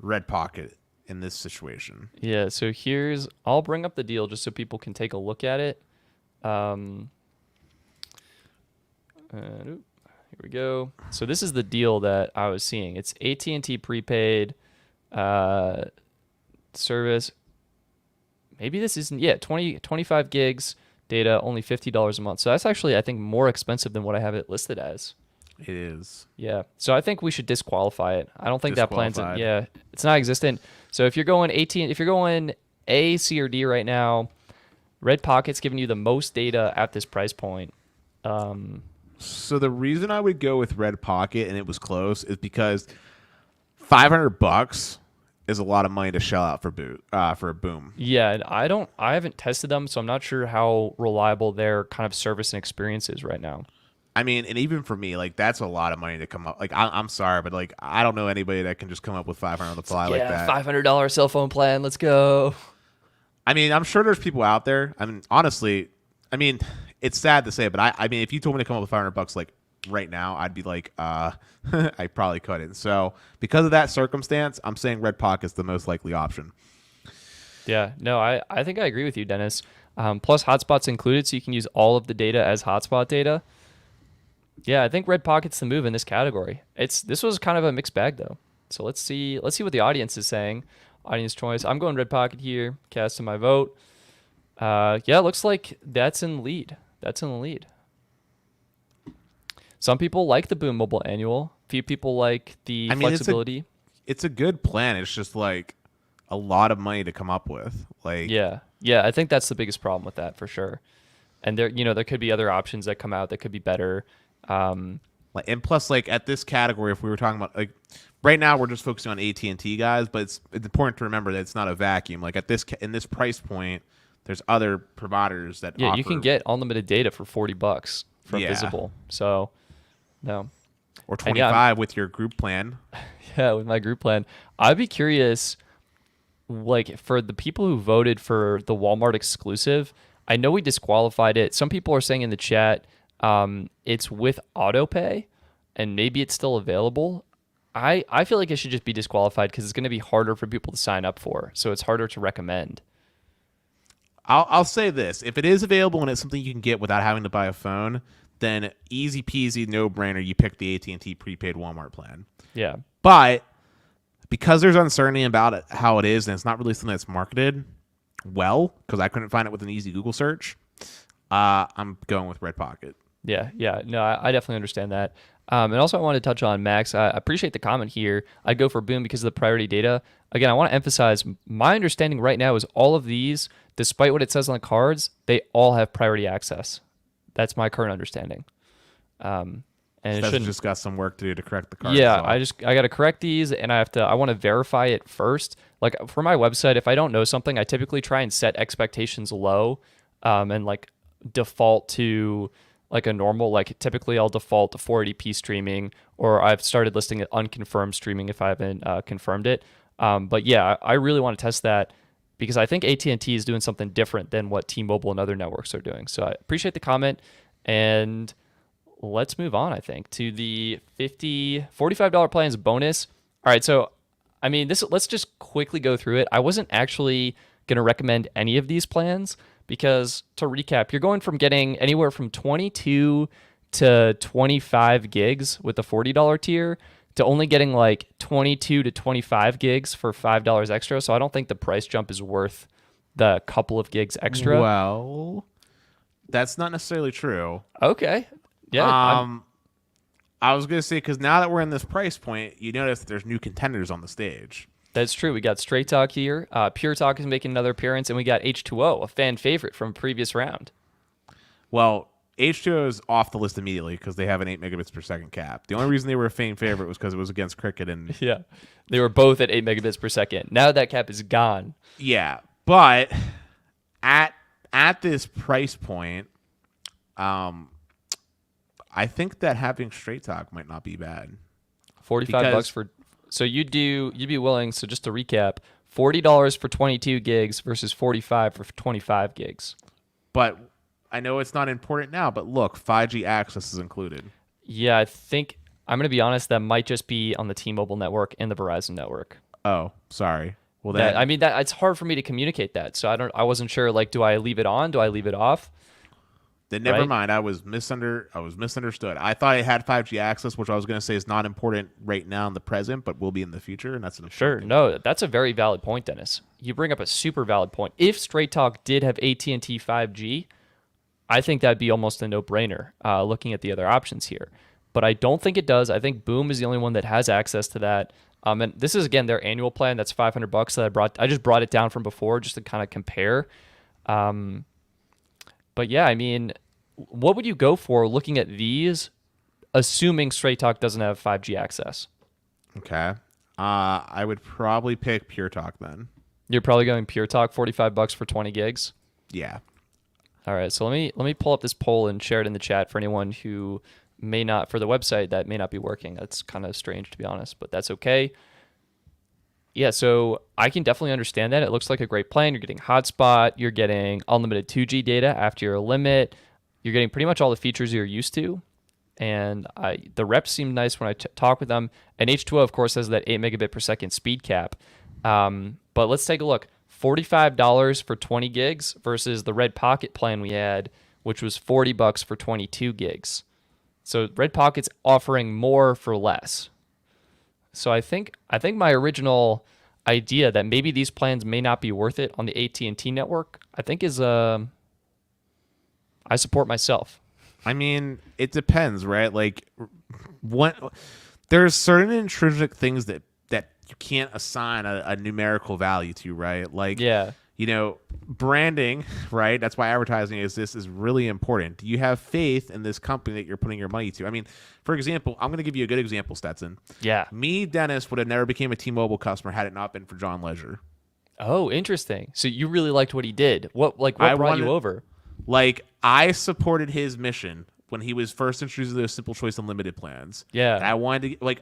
Red Pocket in this situation. Yeah, so I'll bring up the deal just so people can take a look at it. Here we go. So this is the deal that I was seeing. It's AT&T prepaid service. Maybe this isn't. Yeah, 25 gigs data, only $50 a month. So that's actually, I think, more expensive than what I have it listed as. It is. Yeah. So I think we should disqualify it. I don't think that plan's Disqualified. yeah, it's not existent. So if you're going A, C, or D right now, Red Pocket's giving you the most data at this price point. So the reason I would go with Red Pocket and it was close is because $500 is a lot of money to shell out for a Boom. Yeah, and I haven't tested them, so I'm not sure how reliable their kind of service and experience is right now. I mean, and even for me, like that's a lot of money to come up. Like I'm sorry, but like I don't know anybody that can just come up with 500 on the fly like that. $500 cell phone plan. Let's go. I mean, I'm sure there's people out there. I mean, honestly, it's sad to say, but I mean, if you told me to come up with $500 like right now, I'd be like, I probably couldn't. So because of that circumstance, I'm saying Red Pocket's the most likely option. Yeah, no, I think I agree with you, Dennis. Plus, hotspot's included, so you can use all of the data as hotspot data. Yeah, I think Red Pocket's the move in this category. This was kind of a mixed bag though. So let's see what the audience is saying. Audience choice. I'm going Red Pocket here. Casting my vote. Yeah, it looks like that's in the lead. That's in the lead. Some people like the Boom Mobile Annual. Few people like the flexibility. It's a good plan. It's just like a lot of money to come up with. Like yeah, I think that's the biggest problem with that for sure. And there could be other options that come out that could be better. And plus, like at this category, if we were talking about like right now, we're just focusing on AT&T guys, but it's important to remember that it's not a vacuum. Like in this price point, there's other providers that offer, you can get unlimited data for $40 from Visible. So no, or 25 with your group plan. Yeah, with my group plan, I'd be curious. Like for the people who voted for the Walmart exclusive, I know we disqualified it. Some people are saying in the chat it's with autopay and maybe it's still available. I feel like it should just be disqualified because it's going to be harder for people to sign up for. So it's harder to recommend. I'll say this. If it is available and it's something you can get without having to buy a phone, then easy peasy, no brainer. You pick the AT&T prepaid Walmart plan. Yeah. But because there's uncertainty about it, how it is, and it's not really something that's marketed well, because I couldn't find it with an easy Google search, I'm going with Red Pocket. Yeah. No, I definitely understand that. And also I want to touch on Max. I appreciate the comment here. I'd go for Boom because of the priority data. Again, I want to emphasize my understanding right now is all of these, despite what it says on the cards, they all have priority access. That's my current understanding. And Stetson just got some work to do to correct the cards. Yeah, I got to correct these, and I want to verify it first. Like for my website, if I don't know something, I typically try and set expectations low, and like default to like a normal. Like typically, I'll default to 480p streaming, or I've started listing it unconfirmed streaming if I haven't confirmed it. But yeah, I really want to test that because I think AT&T is doing something different than what T-Mobile and other networks are doing. So I appreciate the comment, and let's move on, I think, to the $45 plans bonus. All right, so, I mean, let's just quickly go through it. I wasn't actually going to recommend any of these plans because, to recap, you're going from getting anywhere from 22 to 25 gigs with the $40 tier to only getting like 22 to 25 gigs for $5 extra. So I don't think the price jump is worth the couple of gigs extra. Well, that's not necessarily true. Okay. Yeah. I was going to say, because now that we're in this price point, you notice that there's new contenders on the stage. That's true. We got Straight Talk here. Pure Talk is making another appearance, and we got H2O, a fan favorite from previous round. Well, H2O is off the list immediately because they have an 8 megabits per second cap. The only reason they were a fan favorite was because it was against Cricket. And yeah, they were both at 8 megabits per second. Now that cap is gone. Yeah, but at this price point, I think that having Straight Talk might not be bad. $45 for, so you'd be willing. So just to recap, $40 for 22 gigs versus $45 for 25 gigs. But I know it's not important now, but look, 5G access is included. Yeah, I think I'm going to be honest. That might just be on the T-Mobile network and the Verizon network. Oh, sorry. Well, then it's hard for me to communicate that. So I wasn't sure. Like, do I leave it on? Do I leave it off? Then never mind. I was misunderstood. I thought it had 5G access, which I was going to say is not important right now in the present, but will be in the future, and that's an sure. No, that's a very valid point, Dennis. You bring up a super valid point. If Straight Talk did have AT&T 5G, I think that'd be almost a no-brainer. Looking at the other options here, but I don't think it does. I think Boom is the only one that has access to that. And this is again their annual plan. That's $500 that I just brought it down from before just to kind of compare. But yeah, I mean, what would you go for looking at these, assuming Straight Talk doesn't have 5G access? Okay. I would probably pick Pure Talk then. You're probably going Pure Talk, $45 for 20 gigs? Yeah. All right, so let me pull up this poll and share it in the chat for anyone who may not, for the website, that may not be working. That's kind of strange, to be honest, but that's okay. Yeah, so I can definitely understand that. It looks like a great plan. You're getting hotspot. You're getting unlimited 2G data after your limit. You're getting pretty much all the features you're used to. And the reps seem nice when I talk with them. And H2O, of course, has that 8 megabit per second speed cap. But let's take a look. $45 for 20 gigs versus the Red Pocket plan we had, which was $40 for 22 gigs. So Red Pocket's offering more for less. So I think my original idea that maybe these plans may not be worth it on the AT&T network, I think is I support myself. I mean, it depends, right? Like, there's certain intrinsic things that you can't assign a numerical value to, right? Like, yeah, branding, right? That's why advertising is really important. Do you have faith in this company that you're putting your money to? I mean, for example, I'm going to give you a good example, Stetson. Yeah. Me, Dennis, would have never became a T-Mobile customer had it not been for John Leisure. Oh, interesting. So you really liked what he did. What brought you over? Like, I supported his mission when he was first introduced to those Simple Choice Unlimited plans. Yeah. And I wanted to,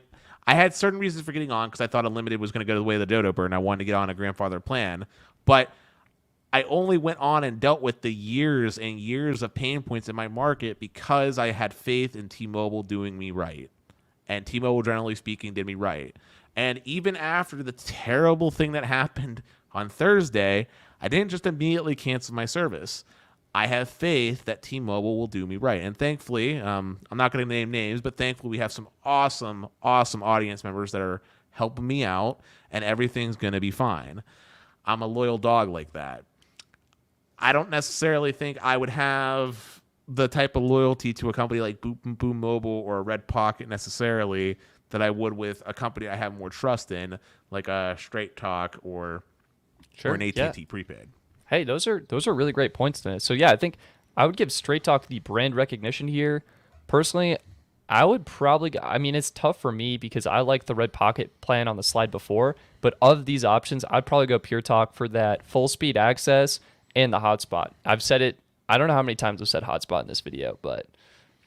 I had certain reasons for getting on because I thought Unlimited was going to go the way of the dodo bird, and I wanted to get on a grandfather plan. But I only went on and dealt with the years and years of pain points in my market because I had faith in T-Mobile doing me right. And T-Mobile, generally speaking, did me right. And even after the terrible thing that happened on Thursday, I didn't just immediately cancel my service. I have faith that T-Mobile will do me right. And thankfully, I'm not going to name names, but thankfully we have some awesome, awesome audience members that are helping me out, and everything's going to be fine. I'm a loyal dog like that. I don't necessarily think I would have the type of loyalty to a company like Boom Mobile or Red Pocket necessarily that I would with a company I have more trust in, like a Straight Talk or an AT&T prepaid. Hey, those are really great points to it. So yeah, I think I would give Straight Talk the brand recognition here. Personally, I would probably, I mean, it's tough for me because I like the Red Pocket plan on the slide before, but of these options, I'd probably go Pure Talk for that full speed access and the hotspot. I've said it, I don't know how many times I've said hotspot in this video, but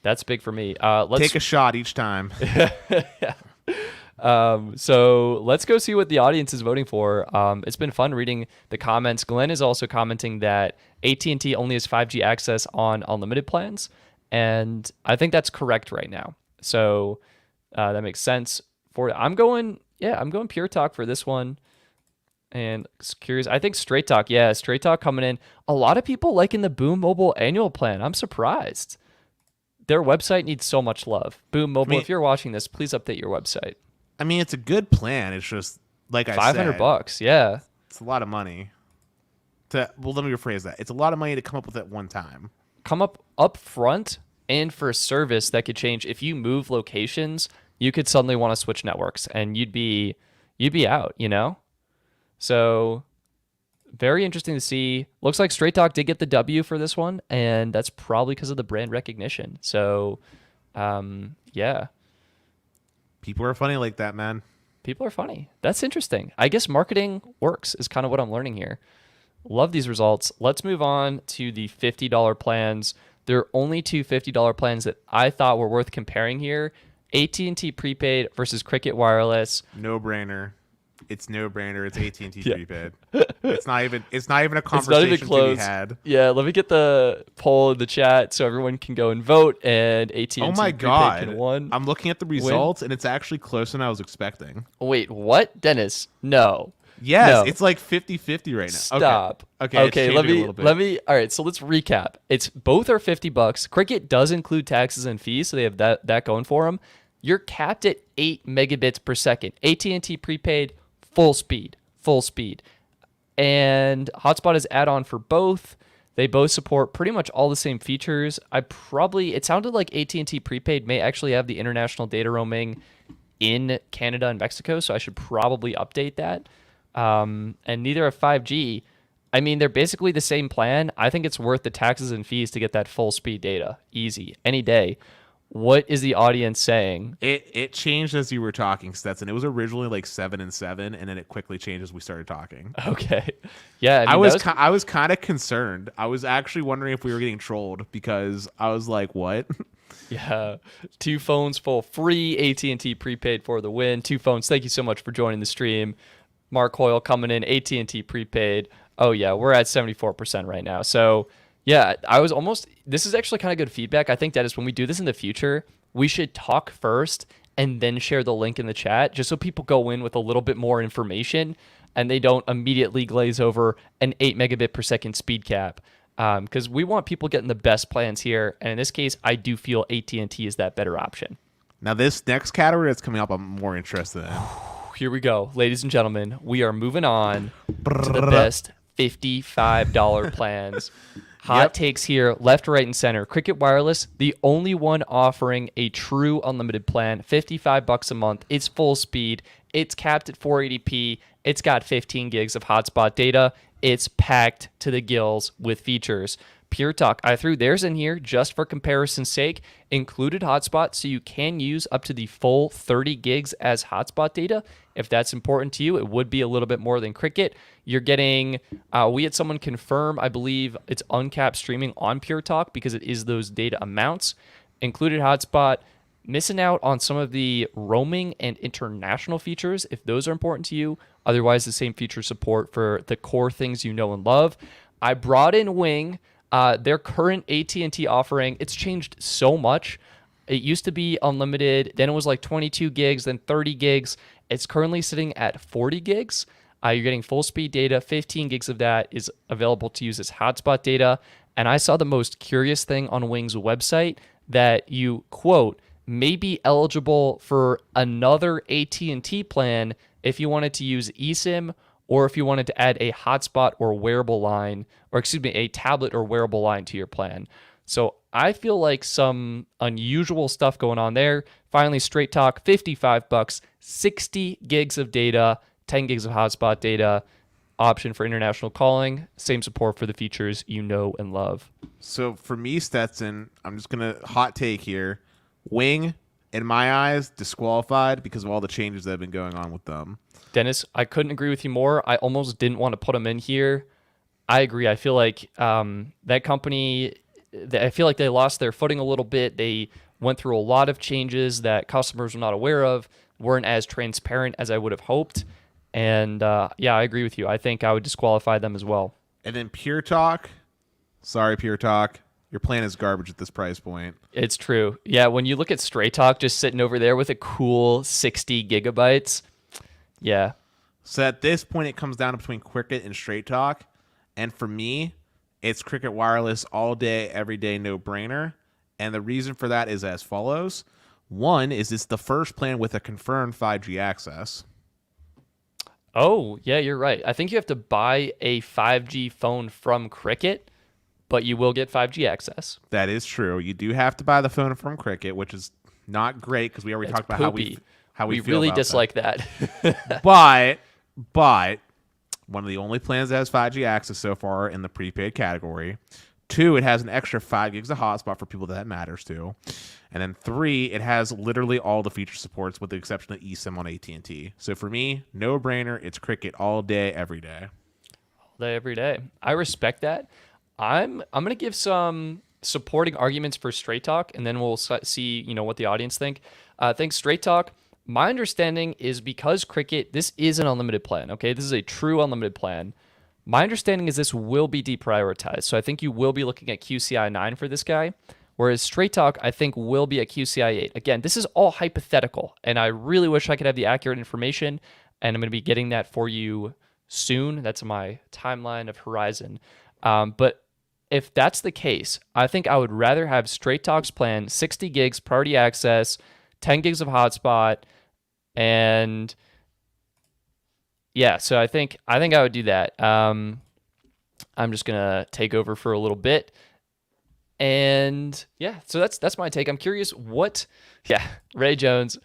that's big for me. Let's take a shot each time. Yeah. So let's go see what the audience is voting for. It's been fun reading the comments. Glenn is also commenting that AT&T only has 5G access on unlimited plans, and I think that's correct right now. So that makes sense. I'm going Pure Talk for this one. And curious, I think Straight Talk, Straight Talk coming in. A lot of people liking the Boom Mobile annual plan. I'm surprised. Their website needs so much love. Boom Mobile, if you're watching this, please update your website. I mean, it's a good plan. It's just like I said, $500. Yeah, it's a lot of money. Let me rephrase that. It's a lot of money to come up with at one time. Come up front, and for a service that could change. If you move locations, you could suddenly want to switch networks, and you'd be out. So very interesting to see. Looks like Straight Talk did get the W for this one, and that's probably because of the brand recognition. So, yeah. People are funny like that, man. People are funny. That's interesting. I guess marketing works is kind of what I'm learning here. Love these results. Let's move on to the $50 plans. There are only two $50 plans that I thought were worth comparing here. AT&T prepaid versus Cricket Wireless. No brainer. It's no brainer. It's AT&T prepaid. It's not even a conversation to be had. Yeah, let me get the poll in the chat so everyone can go and vote, and AT&T oh my prepaid God. can win. I'm looking at the results, and it's actually closer than I was expecting. Wait, what? Dennis, no. Yes, No. It's like 50-50 right now. Stop. Okay, let me all right, so let's recap. It's both are $50. Cricket does include taxes and fees, so they have that going for them. You're capped at 8 megabits per second. AT&T prepaid full speed. And hotspot is add-on for both. They both support pretty much all the same features. It sounded like AT&T prepaid may actually have the international data roaming in Canada and Mexico, so I should probably update that. And neither have 5G. I mean, they're basically the same plan. I think it's worth the taxes and fees to get that full speed data. Easy. Any day. What is the audience saying? It changed as you were talking, Stetson. It was originally like 7 and 7, and then it quickly changed as we started talking. Okay. Yeah. I was kind of concerned. I was actually wondering if we were getting trolled because I was like, what? Yeah. 2 phones full free. AT&T prepaid for the win. 2 phones. Thank you so much for joining the stream. Mark Hoyle coming in. AT&T prepaid. Oh, yeah. We're at 74% right now. So Yeah, I was almost. This is actually kind of good feedback. I think that is when we do this in the future, we should talk first and then share the link in the chat, just so people go in with a little bit more information and they don't immediately glaze over an 8 megabit per second speed cap. Because we want people getting the best plans here, and in this case, I do feel AT&T is that better option. Now, this next category that's coming up, I'm more interested in. Here we go, ladies and gentlemen. We are moving on to the best $55 plans. Hot takes here, left, right, and center. Cricket Wireless, the only one offering a true unlimited plan, $55 a month. It's full speed. It's capped at 480p. It's got 15 gigs of hotspot data. It's packed to the gills with features. Pure Talk, I threw theirs in here just for comparison's sake. Included hotspot, so you can use up to the full 30 gigs as hotspot data. If that's important to you, it would be a little bit more than Cricket. You're getting, we had someone confirm, I believe it's uncapped streaming on Pure Talk because it is those data amounts. Included hotspot, missing out on some of the roaming and international features if those are important to you. Otherwise, the same feature support for the core things you know and love. I brought in Wing. Their current AT&T offering, it's changed so much. It used to be unlimited, then it was like 22 gigs, then 30 gigs. It's currently sitting at 40 gigs. You're getting full speed data. 15 gigs of that is available to use as hotspot data. And I saw the most curious thing on Wing's website that you, quote, may be eligible for another AT&T plan if you wanted to use eSIM or if you wanted to add a hotspot or wearable line, or excuse me, a tablet or wearable line to your plan. So I feel like some unusual stuff going on there. Finally, Straight Talk, $55, 60 gigs of data, 10 gigs of hotspot data, option for international calling, same support for the features you know and love. So for me, Stetson, I'm just going to hot take here. Wing, in my eyes, disqualified because of all the changes that have been going on with them. Dennis, I couldn't agree with you more. I almost didn't want to put them in here. I agree. I feel like that company, I feel like they lost their footing a little bit. They went through a lot of changes that customers were not aware of, weren't as transparent as I would have hoped. And yeah, I agree with you. I think I would disqualify them as well. And then Pure Talk. Sorry, Pure Talk. Your plan is garbage at this price point. It's true. Yeah, when you look at Straight Talk just sitting over there with a cool 60 gigabytes, yeah. So at this point, it comes down to between Cricket and Straight Talk. And for me, it's Cricket Wireless all day, every day, no brainer. And the reason for that is as follows. One is it's the first plan with a confirmed 5G access. Oh, yeah, you're right. I think you have to buy a 5G phone from Cricket, but you will get 5G access. That is true. You do have to buy the phone from Cricket, which is not great because we already talked about how we feel really about dislike that. But one of the only plans that has 5G access so far in the prepaid category. 2, it has an extra 5 gigs of hotspot for people that matters to. And then 3, it has literally all the feature supports with the exception of eSIM on AT&T. So for me, no brainer. It's Cricket all day, every day. All day, every day. I respect that. I'm going to give some supporting arguments for Straight Talk, and then we'll see what the audience think. Thanks, Straight Talk. My understanding is because Cricket, this is an unlimited plan, okay? This is a true unlimited plan. My understanding is this will be deprioritized. So I think you will be looking at QCI 9 for this guy, whereas Straight Talk, I think, will be at QCI 8. Again, this is all hypothetical, and I really wish I could have the accurate information, and I'm going to be getting that for you soon. That's my timeline of horizon. But if that's the case, I think I would rather have Straight Talk's plan, 60 gigs priority access, 10 gigs of hotspot, and yeah, so I think I would do that. I'm just gonna take over for a little bit, and yeah, so that's my take. I'm curious what, Roy Jones,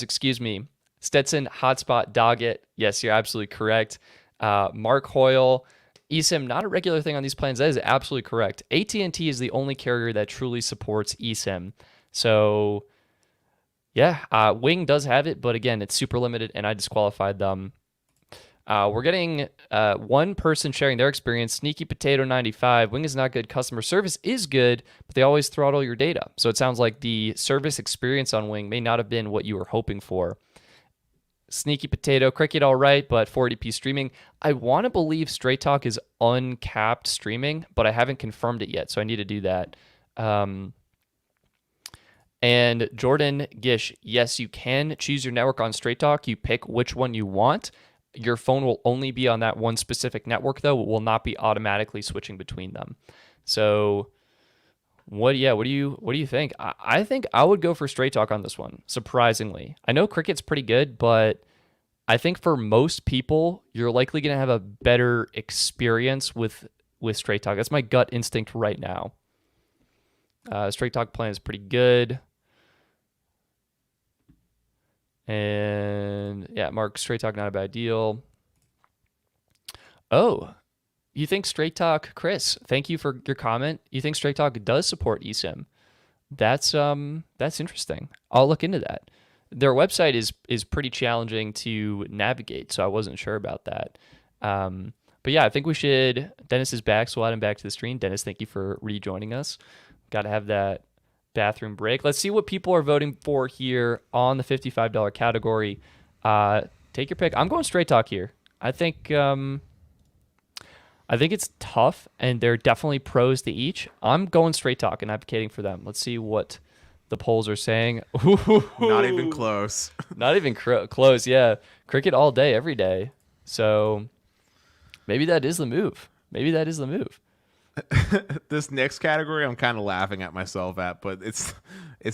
excuse me, Stetson, hotspot, Doggett. Yes, you're absolutely correct. Mark Hoyle, eSIM, not a regular thing on these plans. That is absolutely correct. AT&T is the only carrier that truly supports eSIM. So yeah, Wing does have it, but again, it's super limited, and I disqualified them. We're getting one person sharing their experience. Sneaky Potato 95. Wing is not good. Customer service is good, but they always throttle your data. So it sounds like the service experience on Wing may not have been what you were hoping for. Sneaky Potato, Cricket all right, but 480p streaming. I want to believe Straight Talk is uncapped streaming, but I haven't confirmed it yet, so I need to do that. And Jordan Gish, yes, you can choose your network on Straight Talk. You pick which one you want. Your phone will only be on that one specific network, though. It will not be automatically switching between them. So, what do you think? I think I would go for Straight Talk on this one. Surprisingly, I know Cricket's pretty good, but I think for most people, you're likely going to have a better experience with Straight Talk. That's my gut instinct right now. Straight Talk plan is pretty good. And yeah, Mark, Straight Talk, not a bad deal. Oh, you think Straight Talk, Chris, thank you for your comment. You think Straight Talk does support eSIM? That's interesting. I'll look into that. Their website is pretty challenging to navigate, so I wasn't sure about that. But yeah, I think we should. Dennis is back, so we'll add him back to the stream. Dennis, thank you for rejoining us. Got to have that bathroom break. Let's see what people are voting for here on the $55 category. Take your pick. I'm going Straight Talk here. I think it's tough, and there are definitely pros to each. I'm going Straight Talk and advocating for them. Let's see what the polls are saying. Not even close. Not even close, yeah. Cricket all day, every day. So maybe that is the move. This next category, I'm kind of laughing at myself at, but it's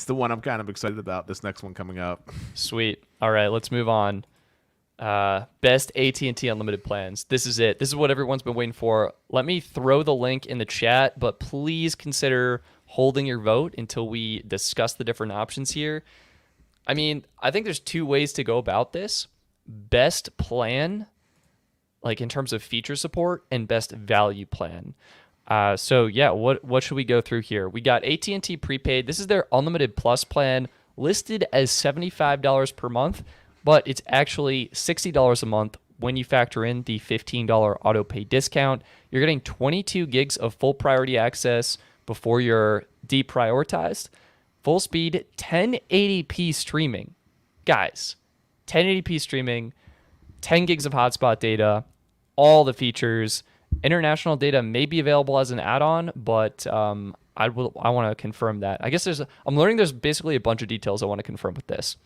the one I'm kind of excited about. This next one coming up. Sweet. All right, let's move on. Best AT&T unlimited plans. This is it. This is what everyone's been waiting for. Let me throw the link in the chat, but please consider holding your vote until we discuss the different options here. I mean, I think there's two ways to go about this. Best plan, like in terms of feature support, and best value plan. So yeah, what should we go through here? We got AT&T prepaid. This is their unlimited plus plan, listed as $75 per month, but it's actually $60 a month when you factor in the $15 auto pay discount. You're getting 22 gigs of full priority access before you're deprioritized. Full speed 1080p streaming. Guys, 1080p streaming, 10 gigs of hotspot data, all the features. International data may be available as an add-on, but I want to confirm that. I guess I'm learning there's basically a bunch of details I want to confirm with this.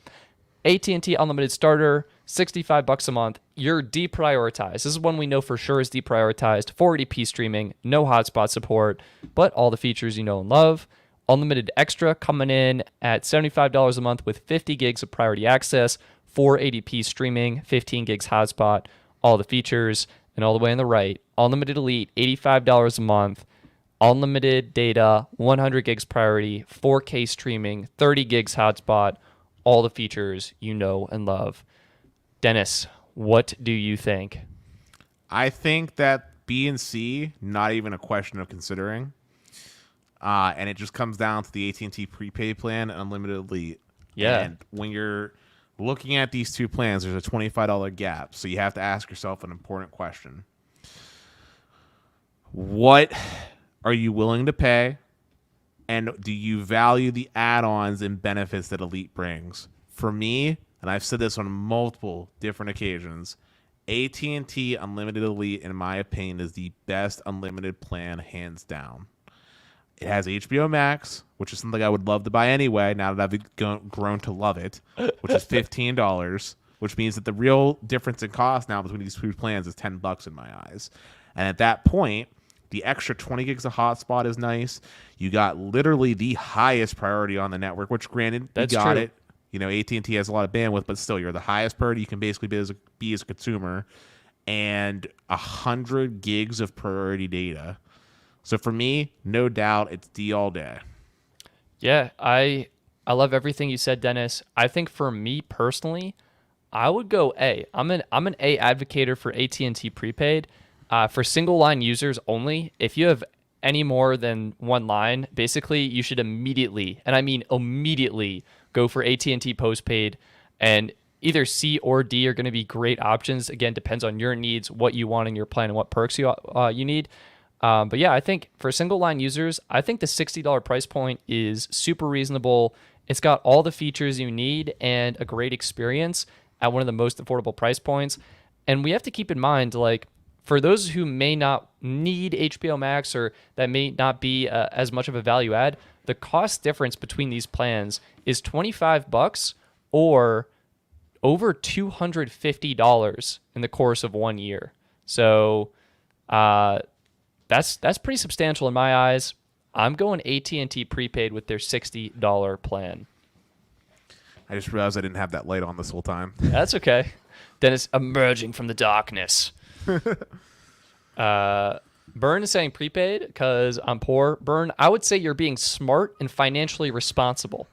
AT&T unlimited starter, $65 a month. You're deprioritized. This is one we know for sure is deprioritized. 480p streaming, no hotspot support, but all the features you know and love. Unlimited extra coming in at $75 a month with 50 gigs of priority access, 480p streaming, 15 gigs hotspot, all the features. And all the way on the right, unlimited elite, $85 a month, unlimited data, 100 gigs priority, 4K streaming, 30 gigs hotspot, all the features you know and love. Dennis, what do you think? I think that B and C, not even a question of considering. And it just comes down to the AT&T prepaid plan and unlimited elite. Yeah. And when you're looking at these two plans, there's a $25 gap. So you have to ask yourself an important question. What are you willing to pay? And do you value the add-ons and benefits that Elite brings? For me, and I've said this on multiple different occasions, AT&T Unlimited Elite, in my opinion, is the best unlimited plan, hands down. It has HBO Max, which is something I would love to buy anyway, now that I've grown to love it, which is $15, which means that the real difference in cost now between these two plans is $10 in my eyes. And at that point, the extra 20 gigs of hotspot is nice. You got literally the highest priority on the network, which granted, That's you got true. it. You know, AT&T has a lot of bandwidth, but still, you're the highest priority you can basically be as a consumer, and 100 gigs of priority data. So for me, no doubt, it's D all day. Yeah, I love everything you said, Dennis. I think for me personally, I would go A. I'm an A advocator for AT&T prepaid. For single line users only, if you have any more than one line, basically you should immediately, and I mean immediately, go for AT&T postpaid. And either C or D are going to be great options. Again, depends on your needs, what you want in your plan, and what perks you need. But yeah, I think for single line users, I think the $60 price point is super reasonable. It's got all the features you need and a great experience. at one of the most affordable price points. And we have to keep in mind, like, for those who may not need HBO Max or that may not be as much of a value add, the cost difference between these plans is $25 or over $250 in the course of 1 year. So that's pretty substantial in my eyes. I'm going AT&T prepaid with their $60 plan. I just realized I didn't have that light on this whole time. That's okay. Dennis emerging from the darkness. Burn is saying prepaid because I'm poor. Burn, I would say you're being smart and financially responsible.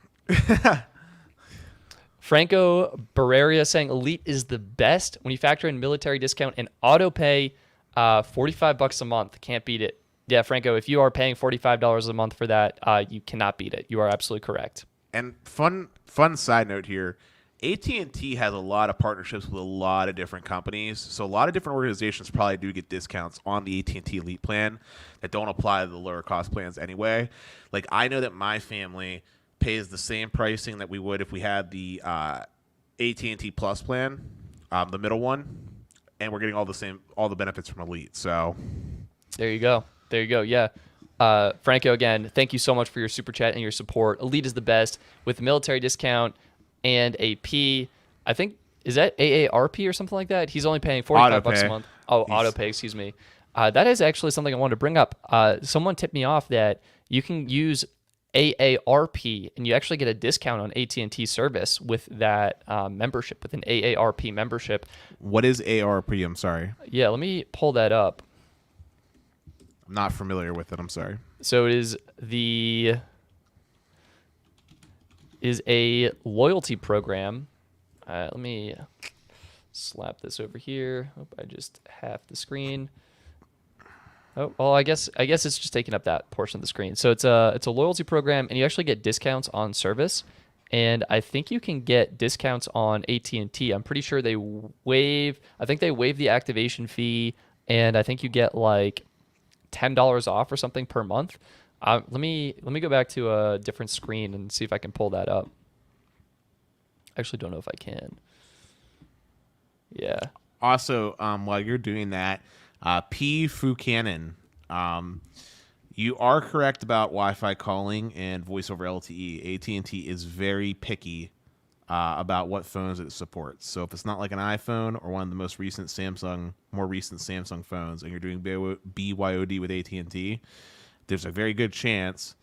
Franco Barreria saying Elite is the best when you factor in military discount and auto pay. $45 a month, can't beat it. Yeah, Franco, if you are paying $45 a month for that, you cannot beat it. You are absolutely correct. And fun side note here, AT&T has a lot of partnerships with a lot of different companies. So a lot of different organizations probably do get discounts on the AT&T Elite plan that don't apply to the lower cost plans anyway. Like, I know that my family pays the same pricing that we would if we had the AT&T Plus plan, the middle one, and we're getting all the benefits from Elite. So there you go. Yeah. Franco, again, thank you so much for your super chat and your support. Elite is the best with military discount and a P. I think, is that AARP or something like that? He's only paying $45 a month. Oh, auto pay, excuse me. That is actually something I wanted to bring up. Someone tipped me off that you can use AARP and you actually get a discount on AT&T service with that membership, with an AARP membership. What is AARP? I'm sorry. Yeah, let me pull that up. I'm not familiar with it. I'm sorry. So it is a loyalty program. Let me slap this over here. Hope I just half the screen. Oh, well, I guess it's just taking up that portion of the screen. So it's a loyalty program, and you actually get discounts on service. And I think you can get discounts on AT&T. I'm pretty sure they waive the activation fee, and I think you get like $10 off or something per month. Let me go back to a different screen and see if I can pull that up. I actually don't know if I can. Yeah. Also, while you're doing that, P. Fucanon, you are correct about Wi-Fi calling and voice over LTE. AT&T is very picky about what phones it supports. So if it's not like an iPhone or one of the more recent Samsung phones, and you're doing BYOD with AT&T, there's a very good chance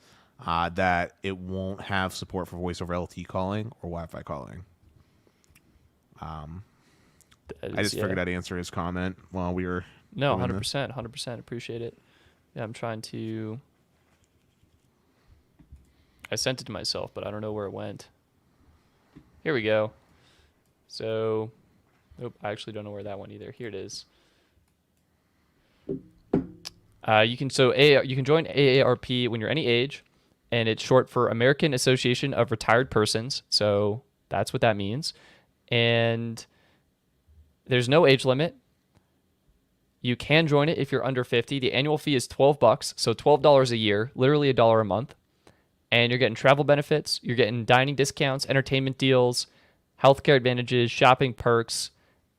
that it won't have support for voice over LTE calling or Wi-Fi calling. I just figured I'd answer his comment while we were. No, 100%. Appreciate it. Yeah, I'm trying to. I sent it to myself, but I don't know where it went. Here we go. So, I actually don't know where that went either. Here it is. You can join AARP when you're any age, and it's short for American Association of Retired Persons. So that's what that means. And there's no age limit. You can join it if you're under 50. The annual fee is $12, so $12 a year, literally $1 a month. And you're getting travel benefits, you're getting dining discounts, entertainment deals, healthcare advantages, shopping perks,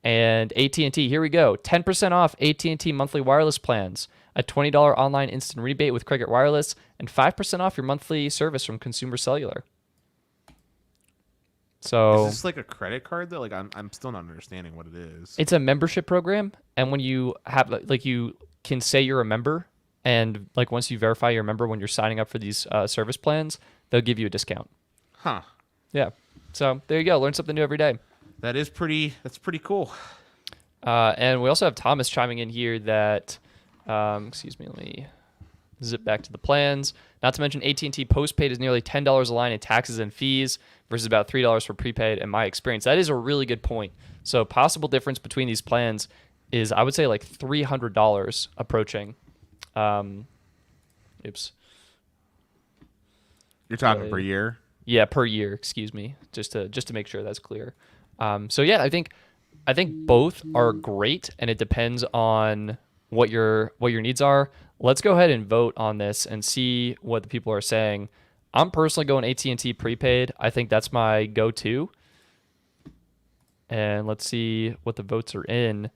and AT&T. Here we go. 10% off AT&T monthly wireless plans, a $20 online instant rebate with Cricket Wireless, and 5% off your monthly service from Consumer Cellular. So is this like a credit card though? Like I'm still not understanding what it is. It's a membership program, and when you have you can say you're a member, and like once you verify you're a member when you're signing up for these service plans, they'll give you a discount. Huh. Yeah. So there you go. Learn something new every day. That's pretty cool. And we also have Thomas chiming in here that, excuse me, let me zip back to the plans. Not to mention AT&T postpaid is nearly $10 a line in taxes and fees versus about $3 for prepaid in my experience. That is a really good point. So possible difference between these plans is, I would say, like $300 approaching. Oops. You're talking per year? Yeah, per year, excuse me, just to make sure that's clear. So yeah, I think both are great, and it depends on what your needs are. Let's go ahead and vote on this and see what the people are saying. I'm personally going AT&T prepaid. I think that's my go-to. And let's see what the votes are in.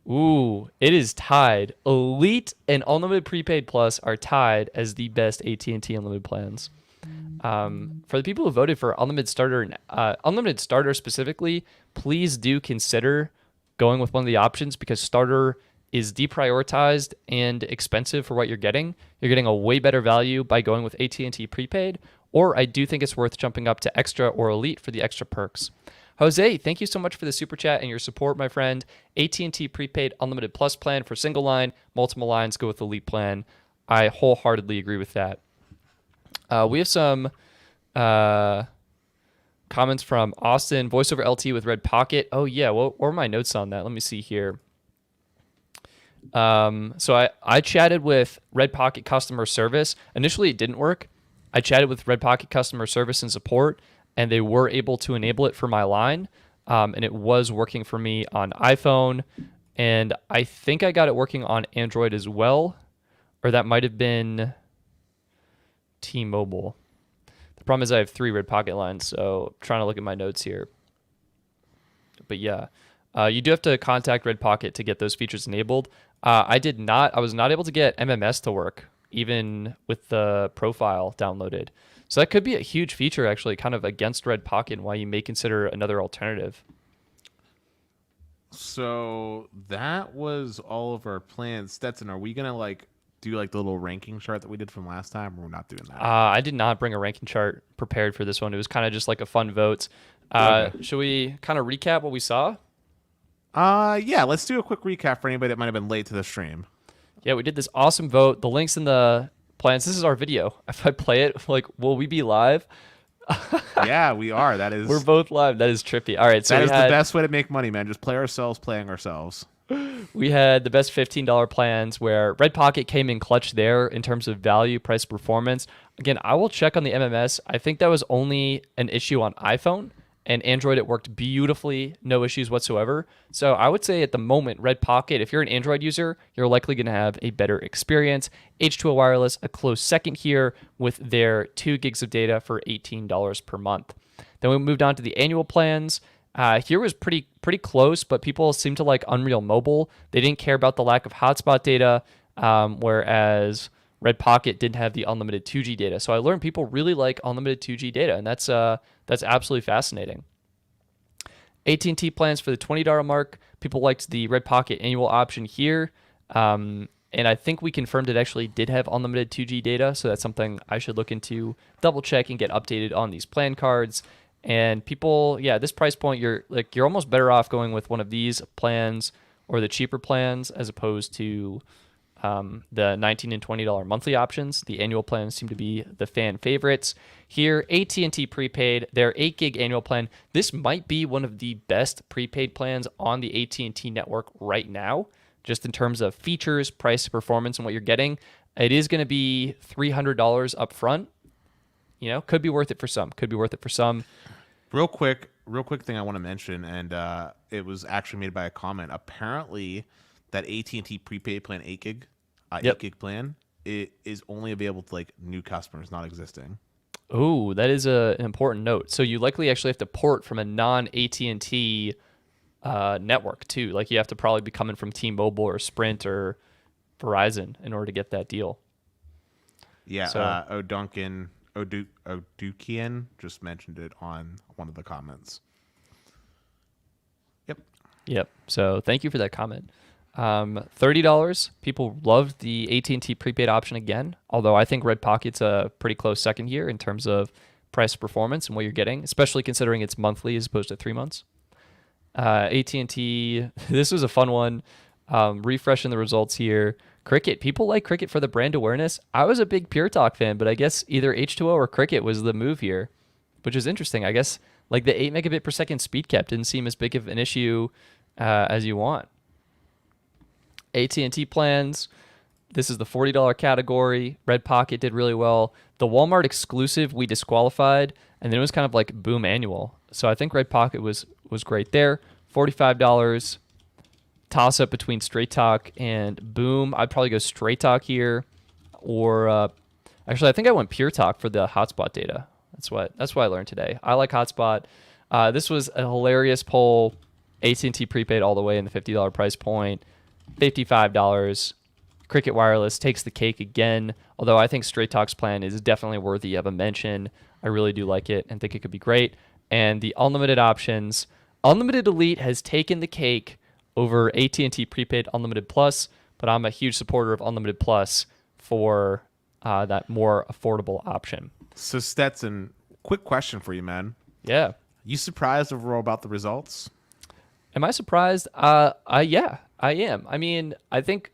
Ooh, it is tied. Elite and Unlimited Prepaid Plus are tied as the best AT&T Unlimited plans. For the people who voted for Unlimited Starter specifically, please do consider going with one of the options because Starter is deprioritized and expensive for what you're getting. You're getting a way better value by going with AT&T Prepaid, or I do think it's worth jumping up to Extra or Elite for the extra perks. Jose, thank you so much for the super chat and your support, my friend. AT&T Prepaid Unlimited Plus plan for single line, multiple lines, go with Elite plan. I wholeheartedly agree with that. We have some comments from Austin. Voice over LTE with Red Pocket. Oh, yeah. What were my notes on that? Let me see here. So I chatted with Red Pocket customer service. Initially, it didn't work. I chatted with Red Pocket customer service and support, and they were able to enable it for my line. And it was working for me on iPhone. And I think I got it working on Android as well. Or that might have been T-Mobile. The problem is I have 3 Red Pocket lines, so I'm trying to look at my notes here. But yeah, you do have to contact Red Pocket to get those features enabled. I was not able to get MMS to work, even with the profile downloaded. So that could be a huge feature, actually, kind of against Red Pocket and why you may consider another alternative. So that was all of our plans. Stetson, are we going to do the little ranking chart that we did from last time, or we're not doing that? I did not bring a ranking chart prepared for this one. It was kind of just like a fun vote. Okay. Should we kind of recap what we saw? Yeah, let's do a quick recap for anybody that might have been late to the stream. Yeah, we did this awesome vote. The link's in the plans. This is our video. If I play it, will we be live? Yeah, we are. That is. We're both live. That is trippy. All right, so that is the best way to make money, man. Just play ourselves playing ourselves. We had the best $15 plans where Red Pocket came in clutch there in terms of value, price, performance. Again, I will check on the MMS. I think that was only an issue on iPhone, and Android, it worked beautifully, no issues whatsoever. So I would say at the moment, Red Pocket, if you're an Android user, you're likely going to have a better experience. H2O Wireless, a close second here with their 2 gigs of data for $18 per month. Then we moved on to the annual plans. Here was pretty close, but people seem to like Unreal Mobile. They didn't care about the lack of hotspot data, whereas Red Pocket didn't have the unlimited 2G data. So I learned people really like unlimited 2G data, and that's absolutely fascinating. AT&T plans for the $20 mark. People liked the Red Pocket annual option here, and I think we confirmed it actually did have unlimited 2G data, so that's something I should look into, double check, and get updated on these plan cards. And people, yeah, this price point, you're almost better off going with one of these plans or the cheaper plans as opposed to the $19 and $20 monthly options. The annual plans seem to be the fan favorites. Here, AT&T prepaid, their 8 gig annual plan. This might be one of the best prepaid plans on the AT&T network right now, just in terms of features, price, performance, and what you're getting. It is going to be $300 up front. You know, could be worth it for some. Real quick thing I want to mention, and it was actually made by a comment. Apparently, that AT&T prepaid plan 8 gig plan, it is only available to new customers, not existing. Oh, that is an important note. So you likely actually have to port from a non-AT&T network too. Like you have to probably be coming from T-Mobile or Sprint or Verizon in order to get that deal. Yeah, So, Odukian just mentioned it on one of the comments. Yep. So thank you for that comment. $30. People loved the AT&T prepaid option again, although I think Red Pocket's a pretty close second here in terms of price performance and what you're getting, especially considering it's monthly as opposed to 3 months. AT&T, this was a fun one. Refreshing the results here. Cricket, people like Cricket for the brand awareness. I was a big Pure Talk fan, but I guess either H2O or Cricket was the move here, which is interesting. I guess the 8 megabit per second speed cap didn't seem as big of an issue as you want. AT&T plans, this is the $40 category. Red Pocket did really well. The Walmart exclusive we disqualified, and then it was kind of like boom annual. So I think Red Pocket was great there. $45. Toss up between Straight Talk and Boom. I'd probably go Straight Talk here, or actually I think I went Pure Talk for the hotspot data. That's what I learned today. I like hotspot. This was a hilarious poll. AT&T prepaid all the way in the $50 price point, $55. Cricket Wireless takes the cake again, although I think Straight Talk's plan is definitely worthy of a mention. I really do like it and think it could be great. And the unlimited options, Unlimited Elite has taken the cake over AT&T prepaid Unlimited Plus, but I'm a huge supporter of Unlimited Plus for that more affordable option. So Stetson, quick question for you, man. Yeah. You surprised overall about the results? Am I surprised? Yeah, I am. I mean, I think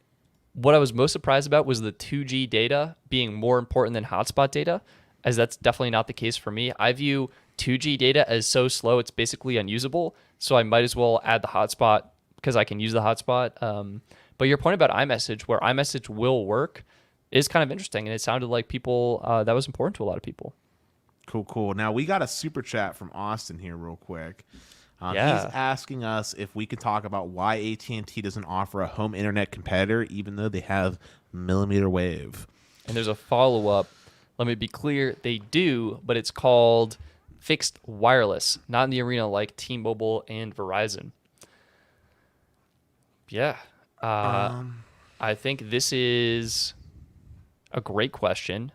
what I was most surprised about was the 2G data being more important than hotspot data, as that's definitely not the case for me. I view 2G data as so slow, it's basically unusable. So I might as well add the hotspot because I can use the hotspot. But your point about iMessage, where iMessage will work, is kind of interesting. And it sounded like people, that was important to a lot of people. Cool. Now, we got a super chat from Austin here real quick. Yeah. He's asking us if we could talk about why AT&T doesn't offer a home internet competitor, even though they have millimeter wave. And there's a follow-up. Let me be clear. They do, but it's called fixed wireless, not in the arena like T-Mobile and Verizon. Yeah. I think this is a great question.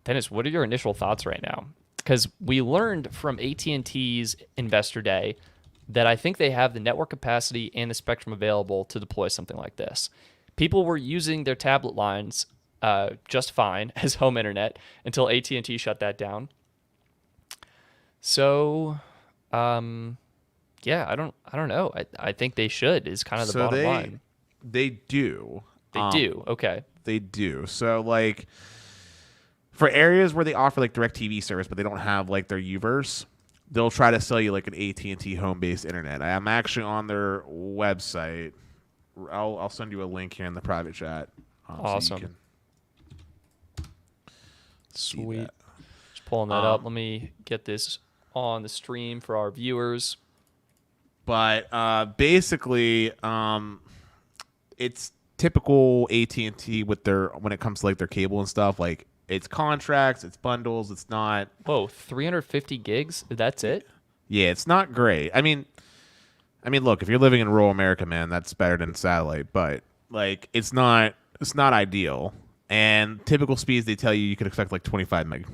Dennis, what are your initial thoughts right now? Because we learned from AT&T's Investor Day that I think they have the network capacity and the spectrum available to deploy something like this. People were using their tablet lines just fine as home internet until AT&T shut that down. So, yeah, I don't know. I think they should is kind of the bottom line. They do. They do. Okay. They do. So, like, for areas where they offer like direct TV service, but they don't have like their Uverse, they'll try to sell you like an AT&T home-based internet. I'm actually on their website. I'll send you a link here in the private chat. Awesome. So you can Sweet. Just pulling that up. Let me get this on the stream for our viewers. But basically, it's typical AT&T with their when it comes to like their cable and stuff. Like, it's contracts, it's bundles, it's not. Whoa, 350 gigs? That's it? Yeah, it's not great. I mean, look, if you're living in rural America, man, that's better than satellite. But like, it's not ideal. And typical speeds, they tell you can expect like 25 meg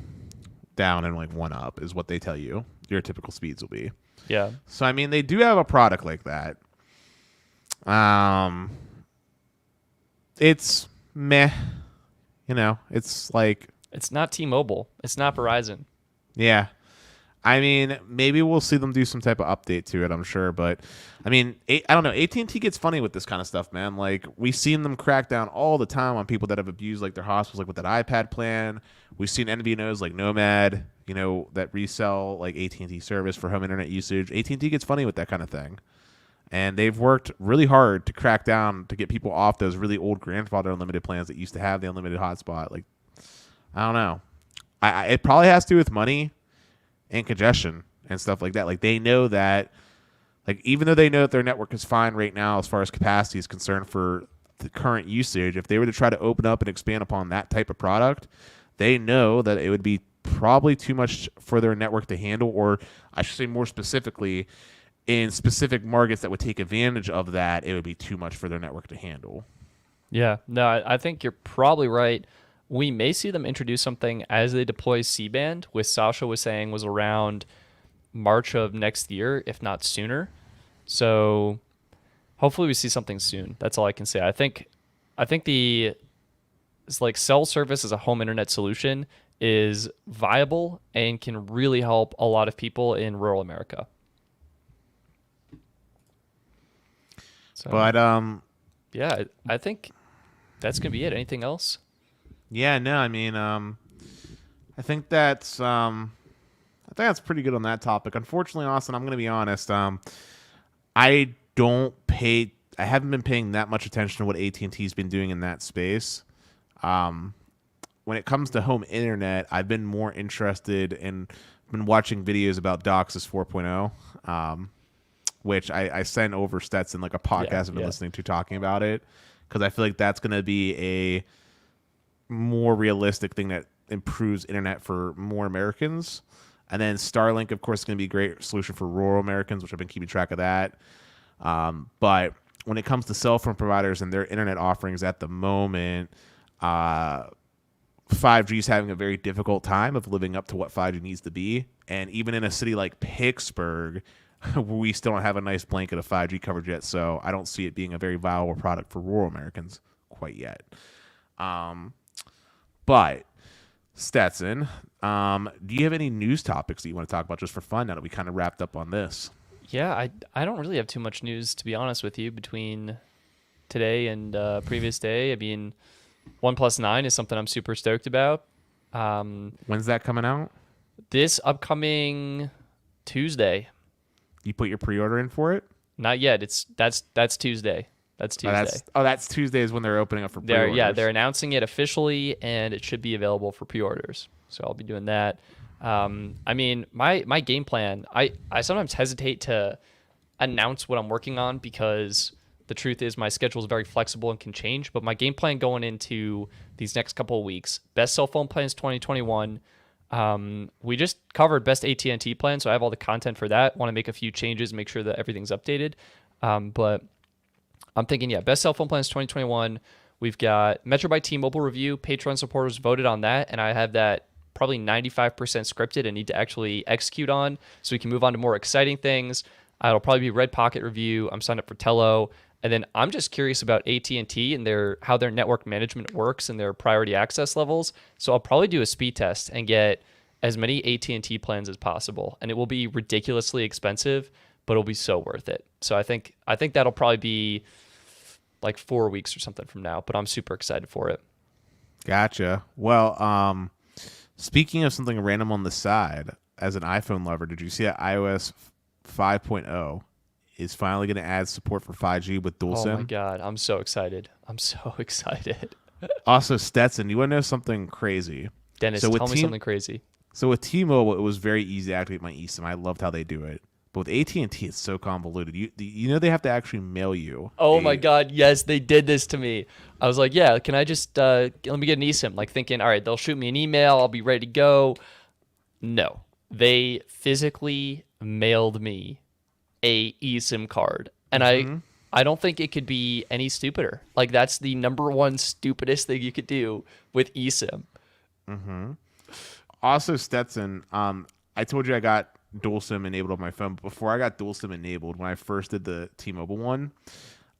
down and like 1 up is what they tell you your typical speeds will be. Yeah. So I mean, they do have a product like that. It's meh. You know, it's like... It's not T-Mobile. It's not Verizon. Yeah. I mean, maybe we'll see them do some type of update to it, I'm sure. But, I mean, I don't know. AT&T gets funny with this kind of stuff, man. Like, we've seen them crack down all the time on people that have abused, like, their hospitals, like, with that iPad plan. We've seen MVNOs like Nomad, you know, that resell, like, AT&T service for home internet usage. AT&T gets funny with that kind of thing. And they've worked really hard to crack down to get people off those really old grandfather unlimited plans that used to have the unlimited hotspot. Like, I don't know. It probably has to do with money and congestion and stuff like that. Like, they know that, like, even though they know that their network is fine right now as far as capacity is concerned for the current usage, if they were to try to open up and expand upon that type of product, they know that it would be probably too much for their network to handle, or I should say more specifically, in specific markets that would take advantage of that, it would be too much for their network to handle. Yeah, no, I think you're probably right. We may see them introduce something as they deploy C-band, which Sasha was saying was around March of next year, if not sooner. So hopefully we see something soon. That's all I can say. I think it's like cell service as a home internet solution is viable and can really help a lot of people in rural America. So, But yeah, I think that's gonna be it. Anything else? yeah, no, I mean, I think that's pretty good on that topic. Unfortunately, Austin, I'm gonna be honest. I haven't been paying that much attention to what AT&T's been doing in that space. When it comes to home internet, I've been more interested in been watching videos about DOCSIS 4.0. Which I sent over Stetson like a podcast I've been listening to talking about it, because I feel like that's going to be a more realistic thing that improves internet for more Americans. And then Starlink, of course, is going to be a great solution for rural Americans, which I've been keeping track of that. But when it comes to cell phone providers and their internet offerings at the moment, 5G is having a very difficult time of living up to what 5G needs to be. And even in a city like Pittsburgh, we still don't have a nice blanket of 5G coverage yet. So I don't see it being a very viable product for rural Americans quite yet. But Stetson, do you have any news topics that you want to talk about just for fun now that we kind of wrapped up on this? Yeah, I don't really have too much news, to be honest with you, between today and previous day. I mean, OnePlus 9 is something I'm super stoked about. When's that coming out? This upcoming Tuesday. You put your pre-order in for it? Not yet. That's Tuesday. That's Tuesday. That's Tuesday is when they're opening up for pre-orders. They're announcing it officially, and it should be available for pre-orders. So I'll be doing that. I mean, my game plan, I sometimes hesitate to announce what I'm working on because the truth is my schedule is very flexible and can change. But my game plan going into these next couple of weeks, best cell phone plans 2021. We just covered best AT&T plan, so I have all the content for that. Want to make a few changes, make sure that everything's updated. But I'm thinking, best cell phone plans 2021. We've got Metro by T-Mobile review. Patreon supporters voted on that, and I have that probably 95% scripted and need to actually execute on so we can move on to more exciting things. It'll probably be Red Pocket review. I'm signed up for Tello. And then I'm just curious about AT&T and how their network management works and their priority access levels. So I'll probably do a speed test and get as many AT&T plans as possible. And it will be ridiculously expensive, but it'll be so worth it. So I think that'll probably be like 4 weeks or something from now, but I'm super excited for it. Gotcha. Well, speaking of something random on the side, as an iPhone lover, did you see that iOS 5.0 is finally going to add support for 5G with dual SIM? Oh my God, I'm so excited. I'm so excited. Also, Stetson, you want to know something crazy? Dennis, tell me something crazy. So with T-Mobile, it was very easy to activate my eSIM. I loved how they do it. But with AT&T, it's so convoluted. You know they have to actually mail you. Oh my God, yes, they did this to me. I was like, yeah, can I just, let me get an eSIM? Like thinking, all right, they'll shoot me an email. I'll be ready to go. No, they physically mailed me a eSIM card. And I don't think it could be any stupider. Like that's the number one stupidest thing you could do with eSIM. Also, Stetson, I told you I got dual SIM enabled on my phone. But before I got dual SIM enabled, when I first did the T-Mobile one,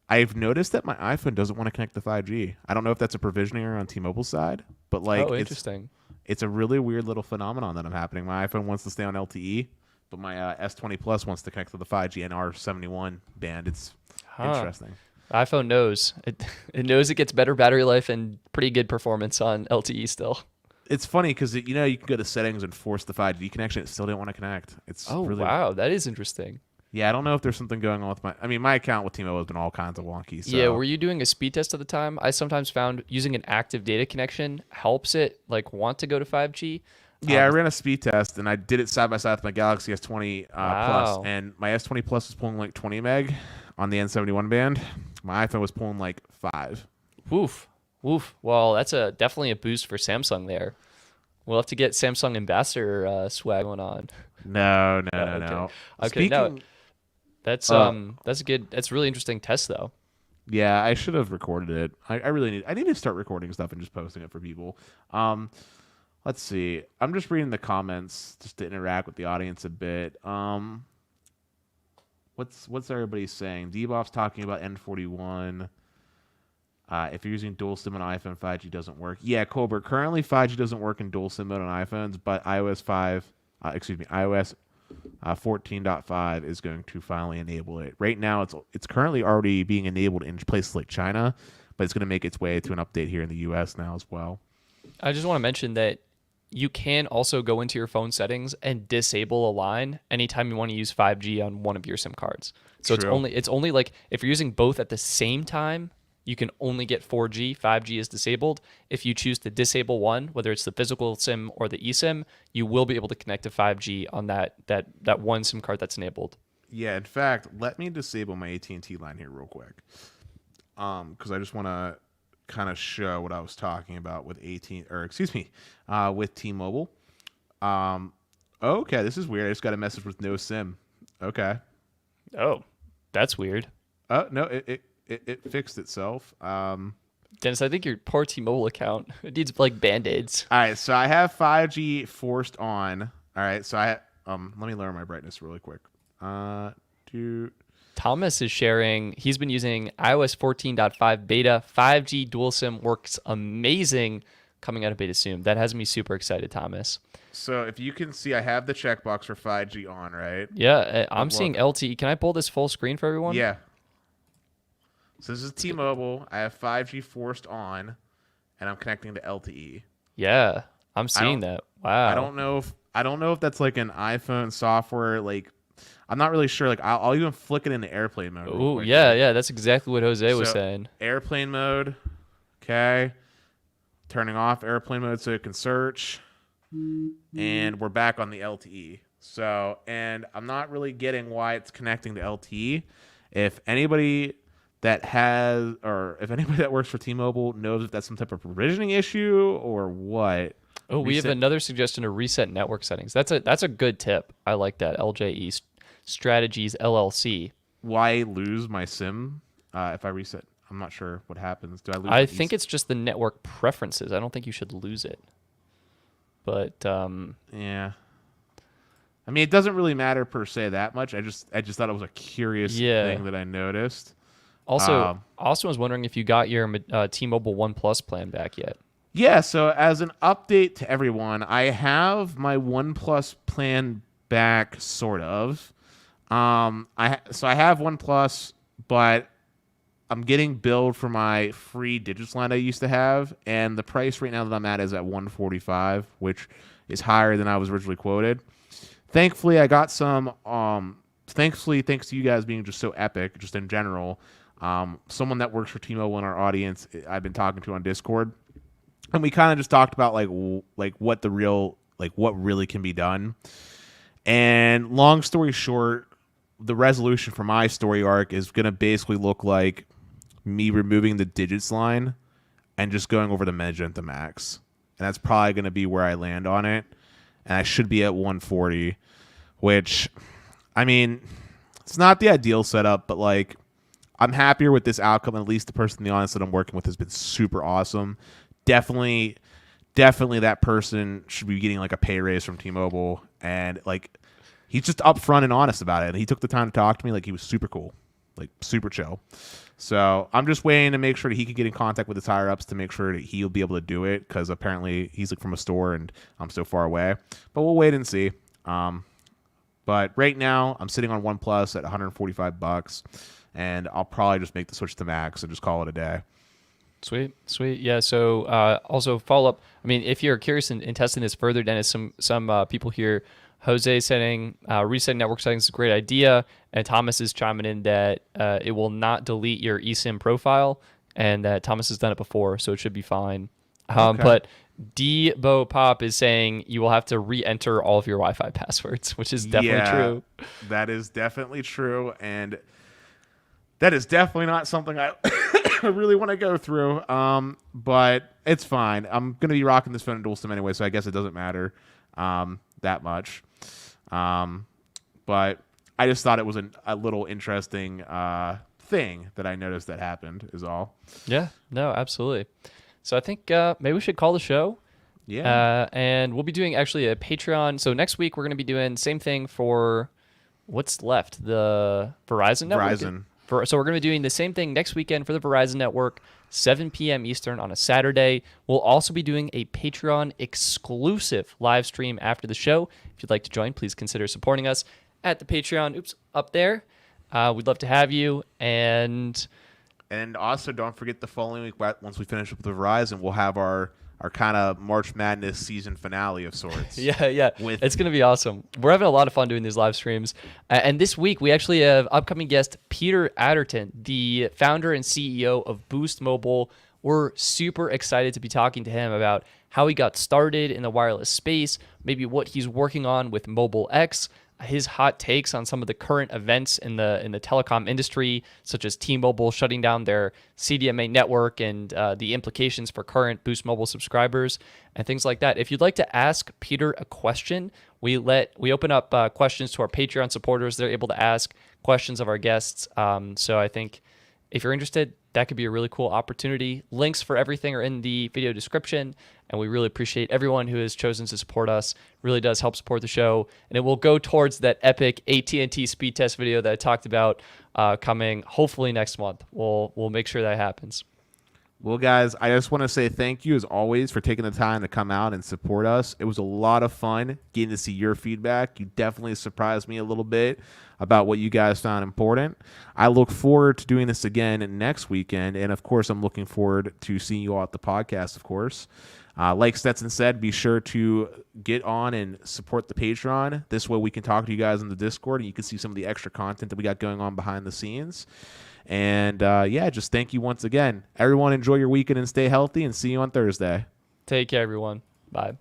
I've noticed that my iPhone doesn't want to connect to 5G. I don't know if that's a provisioning error on T-Mobile side, but like, interesting. It's a really weird little phenomenon that I'm happening. My iPhone wants to stay on LTE, but my S20 Plus wants to connect to the 5G and R71 band. It's interesting. iPhone knows. It knows it gets better battery life and pretty good performance on LTE still. It's funny because you can go to settings and force the 5G connection. It still didn't want to connect. Wow, that is interesting. Yeah, I don't know if there's something going on with my account with T-Mobile has been all kinds of wonky. So. Yeah, were you doing a speed test at the time? I sometimes found using an active data connection helps it like want to go to 5G. Yeah, I ran a speed test and I did it side by side with my Galaxy S20 Plus, and my S20 Plus was pulling like 20 meg on the N71 band. My iPhone was pulling like 5. Woof. Well, that's definitely a boost for Samsung there. We'll have to get Samsung ambassador swag going on. No. Okay, no. That's a good. That's a really interesting test though. Yeah, I should have recorded it. I need to start recording stuff and just posting it for people. Let's see. I'm just reading the comments just to interact with the audience a bit. What's everybody saying? Deboff's talking about N41. If you're using dual SIM on iPhone, 5G doesn't work. Yeah, Colbert. Currently, 5G doesn't work in dual SIM mode on iPhones, but iOS 14.5 is going to finally enable it. Right now, it's currently already being enabled in places like China, but it's going to make its way to an update here in the U.S. now as well. I just want to mention that you can also go into your phone settings and disable a line anytime you want to use 5G on one of your SIM cards. So it's only like if you're using both at the same time, you can only get 4G. 5G is disabled. If you choose to disable one, whether it's the physical SIM or the eSIM, you will be able to connect to 5G on that one SIM card that's enabled. Yeah, in fact, let me disable my AT&T line here real quick, because I just want to kind of show what I was talking about with with T-Mobile. Okay, this is weird. I just got a message with no SIM. Okay. Oh. That's weird. No, it fixed itself. Dennis, I think your poor T-Mobile account it needs like Band-Aids. All right, so I have 5G forced on. All right, so let me lower my brightness really quick. Thomas is sharing. He's been using iOS 14.5 beta. 5G dual SIM works amazing coming out of beta soon. That has me super excited, Thomas. So if you can see, I have the checkbox for 5G on, right? Yeah, I'm seeing LTE. Can I pull this full screen for everyone? Yeah. So this is T-Mobile. I have 5G forced on, and I'm connecting to LTE. Yeah, I'm seeing that. Wow. I don't know if that's like an iPhone software. Like, I'm not really sure. Like, I'll even flick it into airplane mode. Oh yeah, that's exactly what Jose was saying. Airplane mode. Okay. Turning off airplane mode so it can search. And we're back on the LTE. So, and I'm not really getting why it's connecting to LTE. If anybody that works for T-Mobile knows if that's some type of provisioning issue or what. Oh, we have another suggestion to reset network settings. That's a good tip. I like that. LJE Strategies LLC. Why lose my SIM if I reset? I'm not sure what happens. Do I lose? I think it's just the network preferences. I don't think you should lose it. But yeah. I mean, it doesn't really matter per se that much. I just thought it was a curious thing that I noticed. Also, was wondering if you got your T-Mobile One Plus plan back yet. Yeah, so as an update to everyone, I have my One Plus plan back, sort of. I have One Plus, but I'm getting billed for my free Digits line I used to have, and the price right now that I'm at is at $145, which is higher than I was originally quoted. Thankfully, I got some. Thanks to you guys being just so epic, just in general. Someone that works for T-Mobile in our audience, I've been talking to on Discord, and we kind of just talked about what really can be done. And long story short, the resolution for my story arc is going to basically look like me removing the Digits line and just going over to Magenta Max, and that's probably going to be where I land on it. And I should be at 140, which, I mean, it's not the ideal setup, but like, I'm happier with this outcome. At least the person in the audience that I'm working with has been super awesome. Definitely that person should be getting like a pay raise from T-Mobile. And like, he's just upfront and honest about it. And he took the time to talk to me. Like, he was super cool, like super chill. So I'm just waiting to make sure that he can get in contact with his higher ups to make sure that he'll be able to do it, because apparently he's like from a store and I'm so far away. But we'll wait and see. But right now I'm sitting on OnePlus at $145, and I'll probably just make the switch to Max and just call it a day. Sweet. Yeah. So also follow up. I mean, if you're curious in testing this further, Dennis, some people here. Jose saying resetting network settings is a great idea, and Thomas is chiming in that it will not delete your eSIM profile, and that Thomas has done it before, so it should be fine. Okay. But Debo Pop is saying you will have to re-enter all of your Wi-Fi passwords, which is definitely true. That is definitely true, and that is definitely not something I really want to go through. But it's fine. I'm going to be rocking this phone in dual SIM anyway, so I guess it doesn't matter that much. But I just thought it was a little interesting thing that I noticed that happened is all. Yeah, no, absolutely. So I think maybe we should call the show. Yeah. And we'll be doing actually a Patreon. So next week we're going to be doing same thing for what's left, the Verizon network. So we're going to be doing the same thing next weekend for the Verizon network, 7 p.m. Eastern on a Saturday. We'll also be doing a Patreon exclusive live stream after the show. If you'd like to join, please consider supporting us at the Patreon. Oops, up there. We'd love to have you. And also don't forget the following week, once we finish up with the Verizon, we'll have our kind of March Madness season finale of sorts. Yeah. It's going to be awesome. We're having a lot of fun doing these live streams. And this week, we actually have upcoming guest Peter Adderton, the founder and CEO of Boost Mobile. We're super excited to be talking to him about how he got started in the wireless space, maybe what he's working on with Mobile X, his hot takes on some of the current events in the telecom industry, such as T-Mobile shutting down their CDMA network and the implications for current Boost Mobile subscribers and things like that. If you'd like to ask Peter a question, we open up questions to our Patreon supporters. They're able to ask questions of our guests. So I think if you're interested, that could be a really cool opportunity. Links for everything are in the video description, and we really appreciate everyone who has chosen to support us. It really does help support the show, and it will go towards that epic AT&T speed test video that I talked about coming hopefully next month. We'll make sure that happens. Well, guys, I just want to say thank you, as always, for taking the time to come out and support us. It was a lot of fun getting to see your feedback. You definitely surprised me a little bit about what you guys found important. I look forward to doing this again next weekend, and, of course, I'm looking forward to seeing you all at the podcast, of course. Like Stetson said, be sure to get on and support the Patreon. This way we can talk to you guys in the Discord, and you can see some of the extra content that we got going on behind the scenes. And, just thank you once again. Everyone, enjoy your weekend and stay healthy, and see you on Thursday. Take care, everyone. Bye.